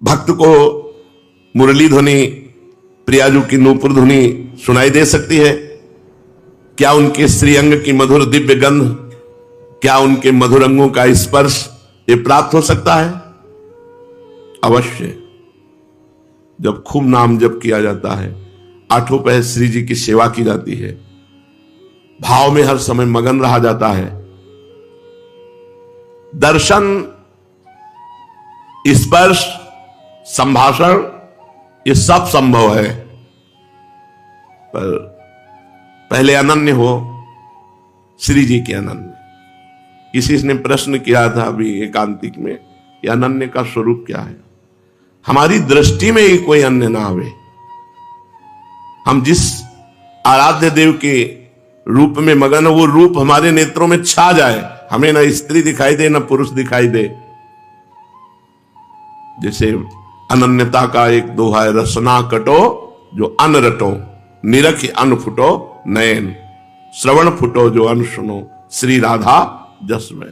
भक्त को मुरली ध्वनि, प्रियाजू की नूपुर ध्वनि सुनाई दे सकती है? क्या उनके श्रीअंग की मधुर दिव्य गंध, क्या उनके मधुर अंगों का स्पर्श ये प्राप्त हो सकता है? अवश्य। जब खूब नाम जप किया जाता है, आठों पहर श्री जी की सेवा की जाती है, भाव में हर समय मगन रहा जाता है, दर्शन, स्पर्श, संभाषण ये सब संभव है, पर पहले अनन्य हो श्री जी के अनन्य। किसी ने प्रश्न किया था अभी एकांतिक में, ये अनन्य का स्वरूप क्या है? हमारी दृष्टि में ही कोई अन्य ना आवे। हम जिस आराध्य देव के रूप में मगन, वो रूप हमारे नेत्रों में छा जाए, हमें ना स्त्री दिखाई दे ना पुरुष दिखाई दे। जैसे अनन्यता का एक दोहा है, रसना कटो जो अन रटो, निरख अन फुटो नयन, श्रवण फुटो जो अन सुनो, श्री राधा जस में।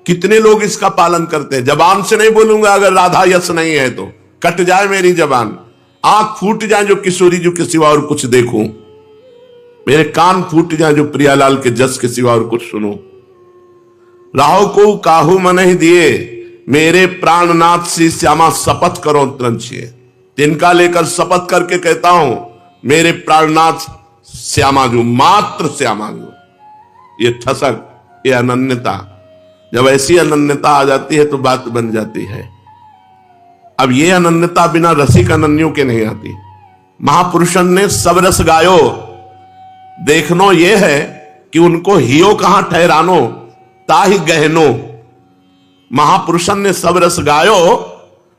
कितने लोग इसका पालन करते हैं। जबान से नहीं बोलूंगा अगर राधा यश नहीं है तो, कट जाए मेरी जबान, आंख फूट जाए जो किशोरी जो के सिवा और कुछ देखूं, मेरे कान फूट जाए जो प्रियालाल के जस के सिवा और कुछ सुनो। राहो को काहू मन ही दिए, मेरे प्राणनाथ श्री श्यामा शपथ करो त्रंचिए। तिनका लेकर शपथ करके कहता हूं, मेरे प्राणनाथ श्यामा जो, मात्र श्यामा जो, ये ठसक, ये अनन्यता, जब ऐसी अनन्यता आ जाती है तो बात बन जाती है। अब ये अनन्यता बिना रसिक अनन्यों के नहीं आती। महापुरुषन ने सब रस गायो, देखनो ये है कि उनको हियो कहां ठहरानो, ताहि गहनो। महापुरुषन ने सब रस गायो,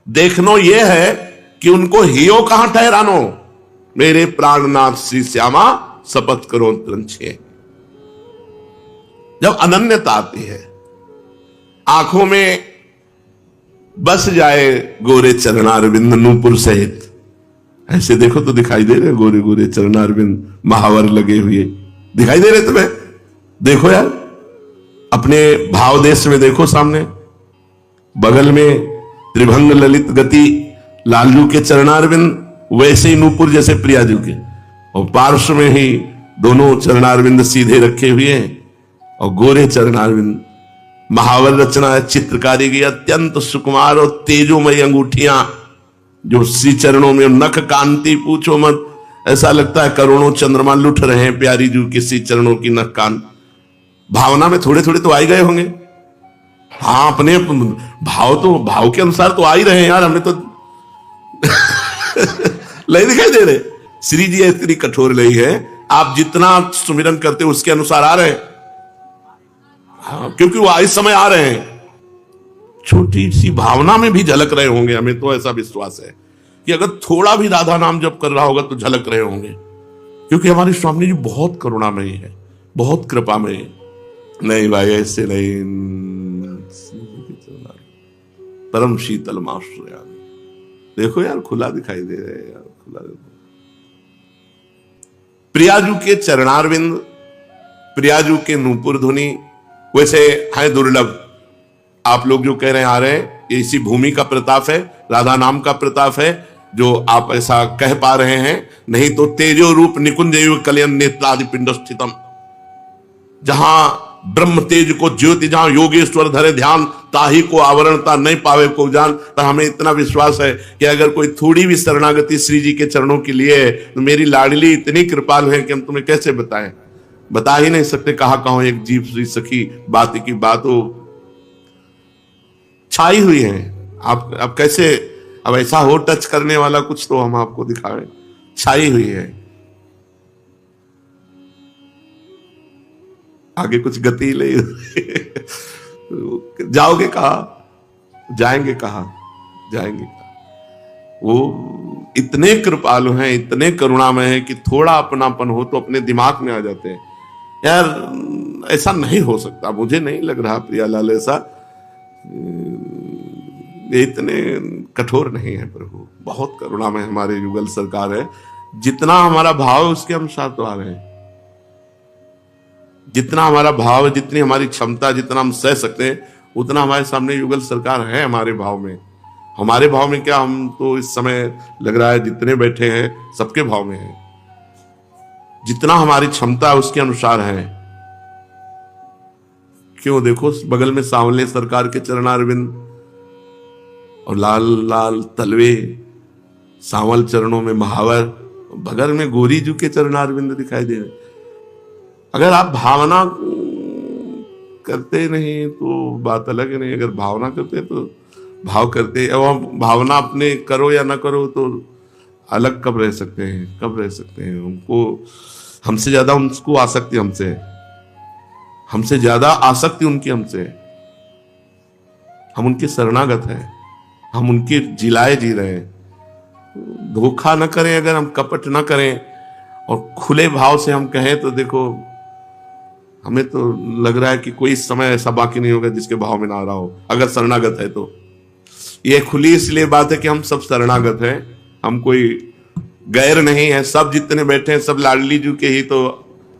देखनो ये है कि उनको हियो कहां ठहरानो, मेरे प्राणनाथ श्री श्यामा शपथ करो त्रंछे। जब अनन्यता आती है, आंखों में बस जाए गोरे चरणारविंद नूपुर सहित, ऐसे देखो तो दिखाई दे रहे गोरे गोरे चरणारविंद, महावर लगे हुए दिखाई दे रहे तुम्हें? देखो यार, अपने भाव देश में देखो, सामने बगल में त्रिभंग ललित गति लालजू के चरणारविंद, वैसे ही नूपुर जैसे प्रियाजू के, और पार्श्व में ही दोनों चरणारविंद सीधे रखे हुए हैं और गोरे चरणारविंद। महावर रचना है, चित्रकारी की अत्यंत सुकुमार और तेजोमयी अंगूठियां जो श्री चरणों में, नख कांति पूछो मत, ऐसा लगता है करोड़ों चंद्रमा लुट रहे हैं प्यारी जू के श्री चरणों की नख कान। भावना में थोड़े थोड़े तो आ ही गए होंगे। हाँ, अपने भाव तो भाव के अनुसार तो आ ही रहे हैं यार, हमें तो लय दिखाई दे रहे। श्री जी इतनी कठोर लय है, आप जितना सुमिरन करते हो उसके अनुसार आ रहे हैं। हाँ, क्योंकि वो इस समय आ रहे हैं। छोटी सी भावना में भी झलक रहे होंगे, हमें तो ऐसा विश्वास है कि अगर थोड़ा भी राधा नाम जप कर रहा होगा तो झलक रहे होंगे, क्योंकि हमारे स्वामी जी बहुत करुणामयी है, बहुत कृपामयी। नहीं भाई, ऐसे नहीं, परम शीतल माश्रया। देखो यार, खुला दिखाई दे रहे हैं यार, खुला। प्रियाजू के चरणारविंद, प्रियाजू के नूपुर धुनी वैसे है दुर्लभ। आप लोग जो कह रहे हैं आ रहे हैं, ये इसी भूमि का प्रताप है, राधा नाम का प्रताप है जो आप ऐसा कह पा रहे हैं। नहीं तो तेजो रूप निकुंज कलयन नेत्रादि पिंड स्थितम, जहां ब्रह्म तेज को ज्योति, जहां योगेश्वर धरे ध्यान, ताही को आवरणता नहीं पावे को जान। तो हमें इतना विश्वास है कि अगर कोई थोड़ी भी शरणागति श्री जी के चरणों के लिए है तो मेरी लाडली इतनी कृपालु है कि हम तुम्हें कैसे बताएं, बता ही नहीं सकते। कहा कहो एक जीव श्री सखी बात की बात हो छाई हुई है। आप अब कैसे, अब ऐसा हो टच करने वाला कुछ तो हम आपको दिखाएं, छाई हुई है। आगे कुछ गति ले जाओगे कहा, जाएंगे कहा, जाएंगे कहा। वो इतने कृपालु हैं, इतने करुणामय हैं कि थोड़ा अपनापन हो तो अपने दिमाग में आ जाते हैं। यार ऐसा नहीं हो सकता, मुझे नहीं लग रहा प्रियालाल ऐसा, ये इतने कठोर नहीं है प्रभु, बहुत करुणामय हमारे युगल सरकार है। जितना हमारा भाव उसके अनुसार तो आ रहे हैं, जितना हमारा भाव, जितनी हमारी क्षमता, जितना हम सह सकते हैं उतना हमारे सामने युगल सरकार है। हमारे भाव में, हमारे भाव में क्या, हम तो इस समय लग रहा है जितने बैठे हैं सबके भाव में है। जितना हमारी क्षमता है उसके अनुसार है। क्यों, देखो बगल में सांवले सरकार के चरणारविंद और लाल लाल तलवे, सांवल चरणों में महावर, बगल में गोरी जू के चरणारविंद दिखाई दे रहे। अगर आप भावना करते नहीं तो बात अलग है, नहीं अगर भावना करते तो भाव करते, अब भावना अपने करो या ना करो तो अलग कब रह सकते हैं, कब रह सकते हैं। उनको हमसे ज्यादा उनको आसक्ति हमसे है, हमसे ज्यादा आसक्ति उनकी हमसे है। हम उनके शरणागत हैं, हम उनके जिलाए जी रहे हैं। धोखा न करें, अगर हम कपट न करें और खुले भाव से हम कहें तो देखो, हमें तो लग रहा है कि कोई समय ऐसा बाकी नहीं होगा जिसके भाव में ना आ रहा हो, अगर शरणागत है तो। ये खुली इसलिए बात है कि हम सब शरणागत हैं, हम कोई गैर नहीं है। सब जितने बैठे हैं सब लाडली जी के ही तो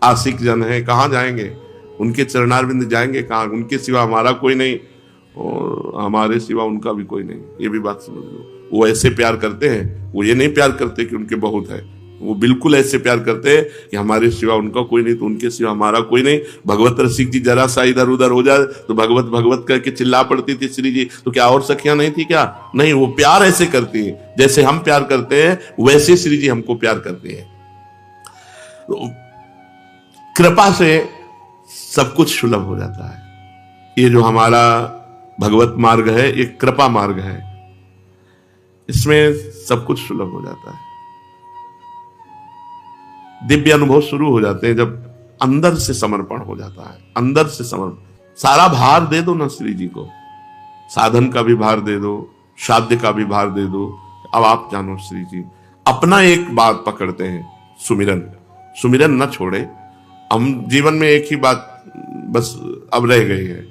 आशिक जन है। कहाँ जाएंगे? उनके चरणारविंद जाएंगे कहाँ? उनके सिवा हमारा कोई नहीं और हमारे सिवा उनका भी कोई नहीं। ये भी बात समझ लो। वो ऐसे प्यार करते हैं, वो ये नहीं प्यार करते कि उनके बहुत है, वो बिल्कुल ऐसे प्यार करते हैं कि हमारे सिवा उनका कोई नहीं तो उनके सिवा हमारा कोई नहीं। भगवत रसिक जी जरा सा इधर उधर हो जाए तो भगवत भगवत करके चिल्ला पड़ती थी श्री जी, तो क्या और सखियां नहीं थी क्या? नहीं, वो प्यार ऐसे करती हैं जैसे हम प्यार करते हैं, वैसे श्री जी हमको प्यार करते हैं। तो कृपा से सब कुछ सुलभ हो जाता है। ये जो हमारा भगवत मार्ग है, ये कृपा मार्ग है, इसमें सब कुछ सुलभ हो जाता है। दिव्य अनुभव शुरू हो जाते हैं जब अंदर से समर्पण हो जाता है। अंदर से समर्पण, सारा भार दे दो ना श्री जी को, साधन का भी भार दे दो, साध्य का भी भार दे दो। अब आप जानो श्री जी अपना एक बात पकड़ते हैं, सुमिरन। सुमिरन न छोड़े। हम जीवन में एक ही बात बस अब रह गई है,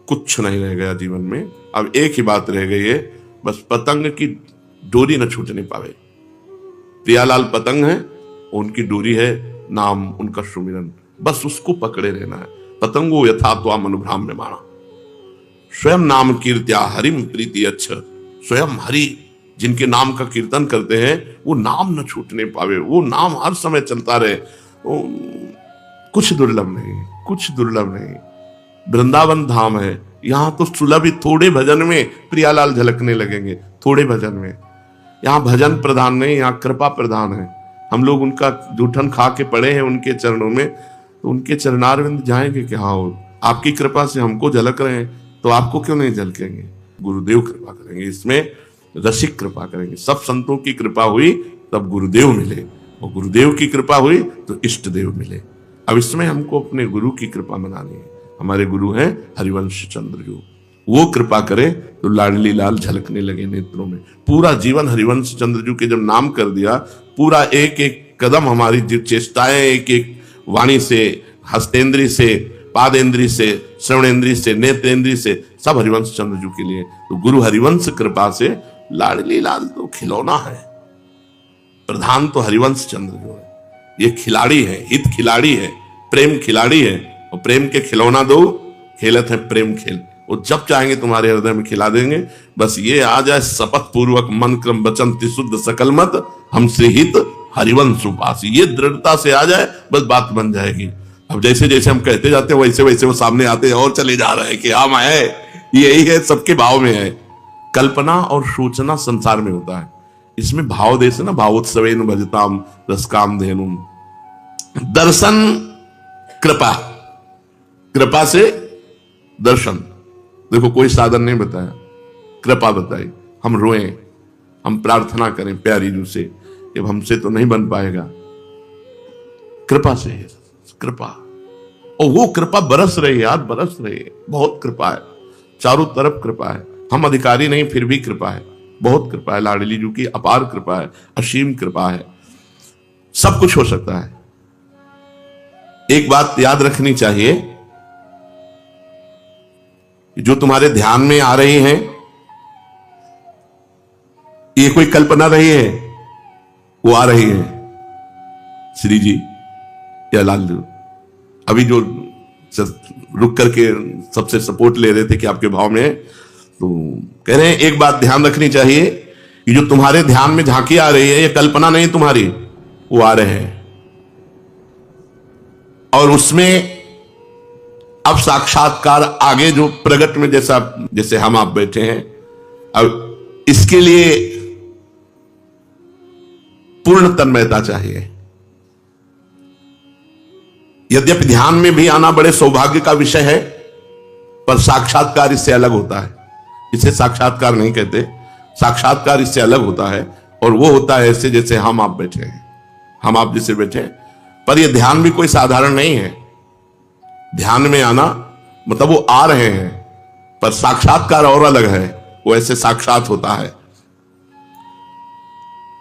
कुछ नहीं रह गया जीवन में, अब एक ही बात रह गई है, बस पतंग की डोरी न छूटने पावे। प्रियालाल पतंग है, उनकी डोरी है नाम, उनका सुमिरन, बस उसको पकड़े रहना है। पतंगो यथा त्वा मनुभ्राम्य माणा, स्वयं नाम कीर्त्या हरिम प्रीति अच्छ। स्वयं हरि जिनके नाम का कीर्तन करते हैं, वो नाम न छूटने पावे, वो नाम हर समय चलता रहे। कुछ दुर्लभ नहीं, कुछ दुर्लभ नहीं। वृंदावन धाम है, यहां तो सुलभ ही थोड़े भजन में प्रियालाल झलकने लगेंगे, थोड़े भजन में। यहाँ भजन प्रधान नहीं, यहाँ कृपा प्रधान है। हम लोग उनका जूठन खा के पड़े हैं उनके चरणों में, तो उनके चरणारविंद जाएंगे कि हाँ आपकी कृपा से हमको झलक रहे हैं, तो आपको क्यों नहीं झलकेंगे? गुरुदेव कृपा करेंगे, इसमें रसिक कृपा करेंगे। सब संतों की कृपा हुई तब गुरुदेव मिले, और गुरुदेव की कृपा हुई तो इष्ट देव मिले। अब इसमें हमको अपने गुरु की कृपा मनानी है। हमारे गुरु हैं हरिवंश चंद्र जी, वो कृपा करे तो लाडली लाल झलकने लगे नेत्रों में। पूरा जीवन हरिवंश चंद्र जी के जब नाम कर दिया, पूरा एक एक कदम हमारी जो चेष्टाएं, एक एक वाणी से, हस्तेंद्री से, पादेंद्री से, श्रवणेंद्री से, नेत्रेंद्री से, सब हरिवंश चंद्र जी के लिए। तो गुरु हरिवंश कृपा से लाडली लाल तो खिलौना है, प्रधान तो हरिवंश चंद्र जो है, ये खिलाड़ी है, हित खिलाड़ी है, प्रेम खिलाड़ी है। और प्रेम के खिलौना दो, खेलत है प्रेम खेल, वो जब चाहेंगे तुम्हारे हृदय में खिला देंगे। बस ये आ जाए शपथ पूर्वक मन क्रम वचन त्रिशुद्ध सकल मत, हमसे हित हरिवंश उपास, ये दृढ़ता से आ जाए, बस बात बन जाएगी। अब जैसे जैसे हम कहते जाते हैं वैसे वैसे वो सामने आते और चले जा रहे हैं कि हम है, यही है, सबके भाव में है। कल्पना और सूचना संसार में होता है, इसमें भाव देश ना, भावोत्सवेन भजताम रसकाम धेनुम। दर्शन कृपा, कृपा से दर्शन। देखो कोई साधन नहीं बताया, कृपा बताई। हम रोएं, हम प्रार्थना करें प्यारी जू से, अब हमसे तो नहीं बन पाएगा, कृपा से है, कृपा। और वो कृपा बरस रही है यार, बरस रही है, बहुत कृपा है, चारों तरफ कृपा है। हम अधिकारी नहीं फिर भी कृपा है, बहुत कृपा है। लाडली जू की अपार कृपा है, असीम कृपा है, सब कुछ हो सकता है। एक बात याद रखनी चाहिए, जो तुम्हारे ध्यान में आ रही हैं, ये कोई कल्पना रही है, वो आ रही है श्री जी या लाल जी। अभी जो रुक करके सबसे सपोर्ट ले रहे थे कि आपके भाव में है, तो कह रहे हैं एक बात ध्यान रखनी चाहिए कि जो तुम्हारे ध्यान में झांकी आ रही है, ये कल्पना नहीं तुम्हारी, वो आ रहे हैं। और उसमें अब साक्षात्कार आगे जो प्रगट में, जैसा जैसे हम आप बैठे हैं, अब इसके लिए पूर्ण तन्मयता चाहिए। यद्यपि ध्यान में भी आना बड़े सौभाग्य का विषय है, पर साक्षात्कार इससे अलग होता है। इसे साक्षात्कार नहीं कहते, साक्षात्कार इससे अलग होता है। और वो होता है ऐसे जैसे हम आप बैठे हैं, हम आप जैसे बैठे हैं। पर यह ध्यान भी कोई साधारण नहीं है। ध्यान में आना मतलब वो आ रहे हैं, पर साक्षात्कार और अलग है। वो ऐसे साक्षात होता है।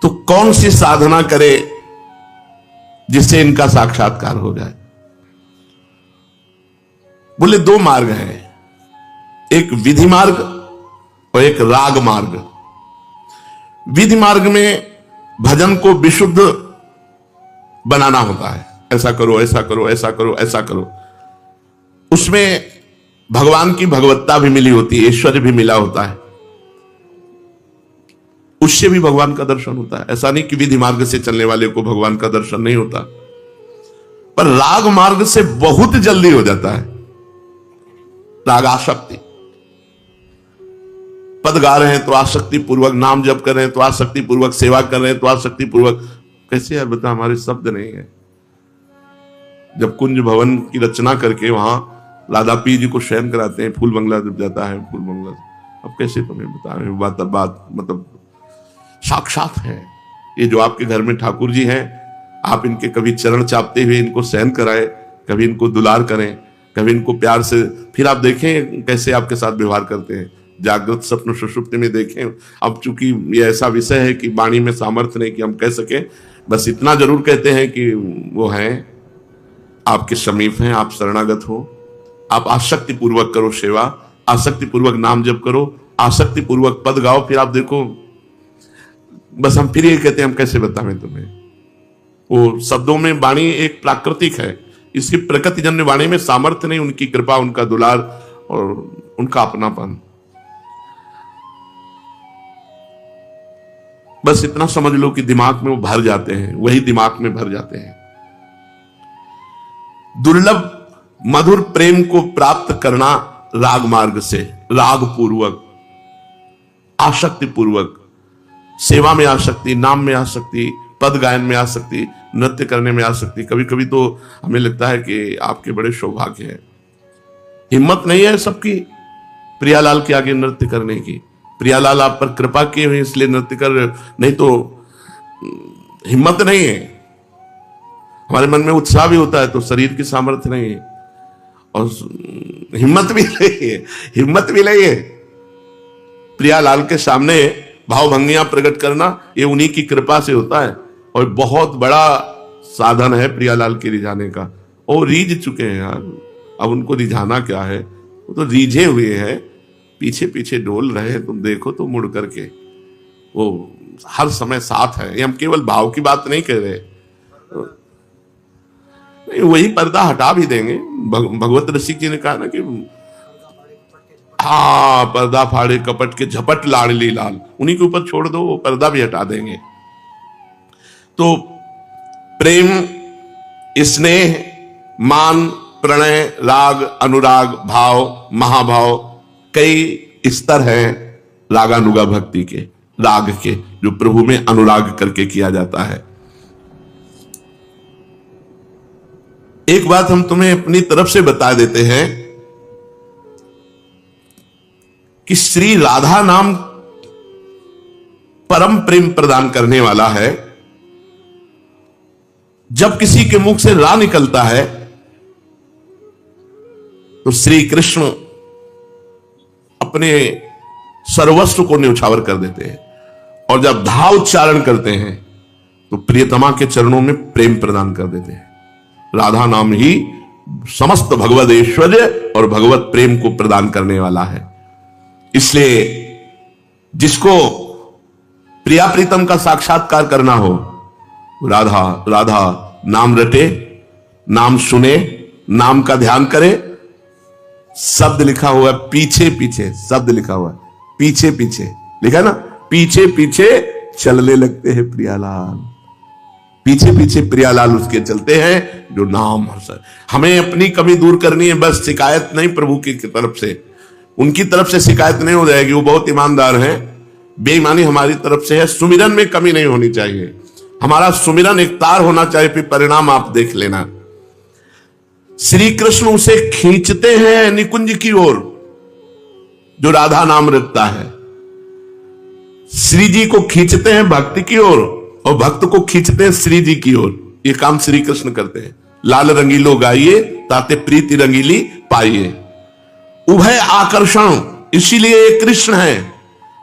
तो कौन सी साधना करे जिससे इनका साक्षात्कार हो जाए? बोले दो मार्ग हैं, एक विधि मार्ग और एक राग मार्ग। विधि मार्ग में भजन को विशुद्ध बनाना होता है, ऐसा करो ऐसा करो ऐसा करो ऐसा करो। उसमें भगवान की भगवत्ता भी मिली होती है, ऐश्वर्य भी मिला होता है, उससे भी भगवान का दर्शन होता है। ऐसा नहीं कि विधि मार्ग से चलने वाले को भगवान का दर्शन नहीं होता, पर राग मार्ग से बहुत जल्दी हो जाता है। राग आसक्ति, पद गा रहे हैं तो आसक्ति पूर्वक, नाम जप कर रहे हैं तो आसक्ति पूर्वक, सेवा कर रहे हैं तो आसक्ति पूर्वक। कैसे यार बता, हमारे शब्द नहीं है। जब कुंज भवन की रचना करके वहां राधा पी जी को शयन कराते हैं, फूल बंगला जब जाता है, फूल बंगला, अब कैसे तुम्हें बता रहे, बात मतलब साक्षात है। ये जो आपके घर में ठाकुर जी हैं, आप इनके कभी चरण चापते हुए इनको शयन कराएं, कभी इनको दुलार करें, कभी इनको प्यार से, फिर आप देखें कैसे आपके साथ व्यवहार करते हैं। जागृत स्वप्न सुषुप्ति में देखें। अब चूंकि ये ऐसा विषय है कि वाणी में सामर्थ्य नहीं कि हम कह सके, बस इतना जरूर कहते हैं कि वो हैं, आपके समीप हैं, आप शरणागत हो, आप आसक्ति पूर्वक करो सेवा, आसक्ति पूर्वक नाम जप करो, आसक्ति पूर्वक पद गाओ, फिर आप देखो। बस हम फिर ये कहते हैं, हम कैसे बताएं तुम्हें। वो शब्दों में वाणी एक प्राकृतिक है, इसकी प्रकृति जन्य वाणी में सामर्थ्य नहीं, उनकी कृपा, उनका दुलार और उनका अपनापन। बस इतना समझ लो कि दिमाग में वो भर जाते हैं, वही दिमाग में भर जाते हैं। दुर्लभ मधुर प्रेम को प्राप्त करना राग मार्ग से, राग पूर्वक, आसक्ति पूर्वक, सेवा में आसक्ति, नाम में आसक्ति, पद गायन में आसक्ति, नृत्य करने में आसक्ति। कभी कभी तो हमें लगता है कि आपके बड़े सौभाग्य है, हिम्मत नहीं है सबकी प्रियालाल के आगे नृत्य करने की। प्रियालाल आप पर कृपा किए हुए इसलिए नृत्य कर, नहीं तो हिम्मत नहीं है। हमारे मन में उत्साह भी होता है तो शरीर की सामर्थ्य नहीं है और हिम्मत भी नहीं है, हिम्मत भी नहीं है। प्रियालाल के सामने भावभंगियां प्रकट करना ये उन्हीं की कृपा से होता है और बहुत बड़ा साधन है प्रियालाल के रिझाने का। वो रीझ चुके हैं यार, अब उनको रिझाना क्या है, वो तो रीझे हुए हैं, पीछे पीछे डोल रहे हैं। तुम देखो तो मुड़ करके, वो हर समय साथ है। ये हम केवल भाव की बात नहीं कह रहे, नहीं वही पर्दा हटा भी देंगे। भगवत रसिक जी ने कहा ना कि हाँ, पर्दा फाड़े कपट के झपट लाडली लाल, उन्हीं के ऊपर छोड़ दो, वो पर्दा भी हटा देंगे। तो प्रेम, स्नेह, मान, प्रणय, राग, अनुराग, भाव, महाभाव, कई स्तर हैं रागानुगा भक्ति के, राग के, जो प्रभु में अनुराग करके किया जाता है। एक बात हम तुम्हें अपनी तरफ से बता देते हैं कि श्री राधा नाम परम प्रेम प्रदान करने वाला है। जब किसी के मुख से रा निकलता है तो श्री कृष्ण अपने सर्वस्व को न्यौछावर कर देते हैं और जब धा उच्चारण करते हैं तो प्रियतमा के चरणों में प्रेम प्रदान कर देते हैं। राधा नाम ही समस्त भगवत ऐश्वर्य और भगवत प्रेम को प्रदान करने वाला है। इसलिए जिसको प्रिया प्रीतम का साक्षात्कार करना हो, राधा राधा नाम रटे, नाम सुने, नाम का ध्यान करे। शब्द लिखा हुआ है पीछे पीछे, शब्द लिखा हुआ है पीछे पीछे, लिखा है ना, पीछे पीछे चलने लगते हैं प्रियालाल, पीछे पीछे प्रियालाल उसके चलते हैं जो नाम हर्ष। हमें अपनी कमी दूर करनी है, बस शिकायत नहीं प्रभु की तरफ से, उनकी तरफ से शिकायत नहीं हो जाएगी, वो बहुत ईमानदार हैं। बेईमानी हमारी तरफ से है। सुमिरन में कमी नहीं होनी चाहिए, हमारा सुमिरन एक तार होना चाहिए, फिर परिणाम आप देख लेना। श्री कृष्ण उसे खींचते हैं निकुंज की ओर जो राधा नाम रखता है, श्री जी को खींचते हैं भक्ति की ओर और भक्त को खींचते हैं श्री जी की ओर। ये काम श्री कृष्ण करते हैं। लाल रंगीलो गाइए ताते प्रीति रंगीली पाइए, उभय आकर्षण, इसीलिए ये कृष्ण है।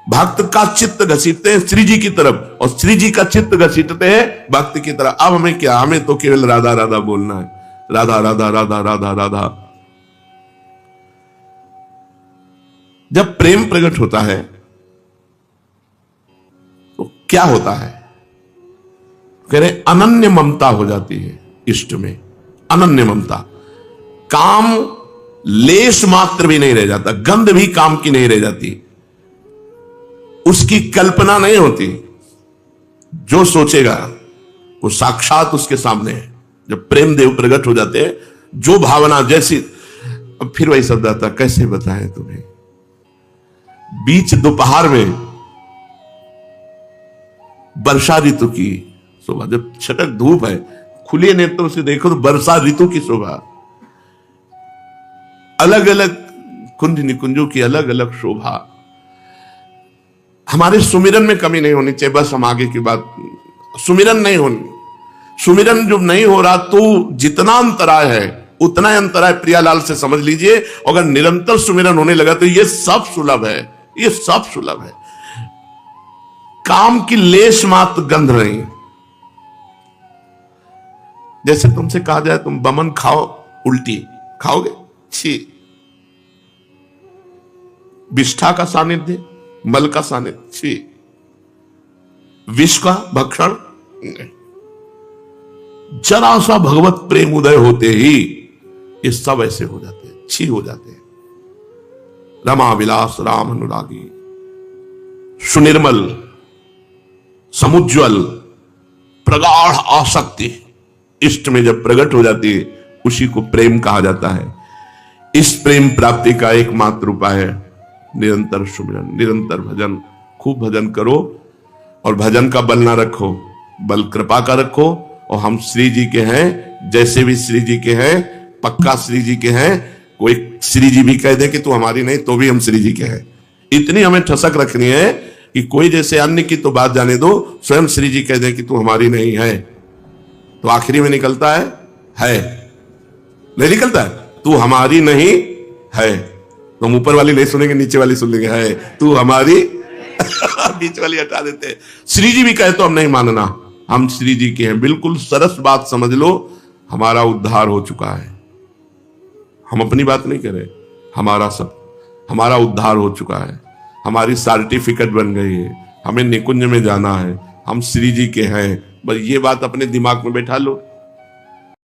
भक्त का चित्त घसीटते हैं श्री जी की तरफ और श्री जी का चित्त घसीटते हैं भक्त की तरफ। अब हमें क्या, हमें तो केवल राधा राधा बोलना है, राधा राधा राधा राधा राधा। जब प्रेम प्रकट होता है तो क्या होता है, कह रहे अनन्य ममता हो जाती है इष्ट में, अनन्य ममता। काम लेश मात्र भी नहीं रह जाता, गंध भी काम की नहीं रह जाती, उसकी कल्पना नहीं होती। जो सोचेगा वो साक्षात उसके सामने है। जब प्रेम देव प्रकट हो जाते हैं, जो भावना जैसी, अब फिर वही शब्द आता, कैसे बताएं तुम्हें। बीच दोपहर में वर्षा ऋतु की शोभा, जब छटक धूप है, खुले नेत्रों से देखो तो वर्षा ऋतु की शोभा, अलग अलग कुंज निकुंजों की अलग अलग शोभा। हमारे सुमिरन में कमी नहीं होनी चाहिए, बस हम आगे की बात, सुमिरन नहीं होनी, सुमिरन जो नहीं हो रहा तो जितना अंतराय है उतना ही अंतराय प्रियालाल से समझ लीजिए। अगर निरंतर सुमिरन होने लगा तो ये सब सुलभ है, ये सब सुलभ है। काम की लेश मात्र गंध नहीं। जैसे तुमसे कहा जाए तुम बमन खाओ, उल्टी खाओगे, छी। विष्ठा का सानिध्य, मल का सानिध्य, छी। विष का भक्षण, जरा सा भगवत प्रेम उदय होते ही ये सब ऐसे हो जाते हैं, छी हो जाते हैं। रमा विलास राम अनुरागी, सुनिर्मल समुज्वल प्रगाढ़ आसक्ति इष्ट में जब प्रकट हो जाती है, उसी को प्रेम कहा जाता है। इस प्रेम प्राप्ति का एकमात्र उपाय है निरंतर सुमिरन, निरंतर भजन। खूब भजन करो और भजन का बल ना रखो, बल कृपा का रखो। और हम श्री जी के हैं, जैसे भी श्री जी के हैं, पक्का श्री जी के हैं। कोई श्री जी भी कह दे कि तू हमारी नहीं, तो भी हम श्री जी के हैं। इतनी हमें ठसक रखनी है कि कोई जैसे अन्य की तो बात जाने दो, स्वयं श्री जी कह दे कि तू हमारी नहीं है, तो आखिरी में निकलता है नहीं निकलता है, तू हमारी नहीं है। तो हम ऊपर वाली नहीं सुनेंगे, नीचे वाली सुन लेंगे, है तू हमारी बीच वाली हटा देते हैं। श्री जी भी कहे तो हम नहीं मानना, हम श्री जी के हैं। बिल्कुल सरस बात समझ लो, हमारा उद्धार हो चुका है। हम अपनी बात नहीं कर रहे, हमारा उद्धार हो चुका है। हमारी सर्टिफिकेट बन गई है, हमें निकुंज में जाना है, हम श्री जी के हैं। बस ये बात अपने दिमाग में बैठा लो।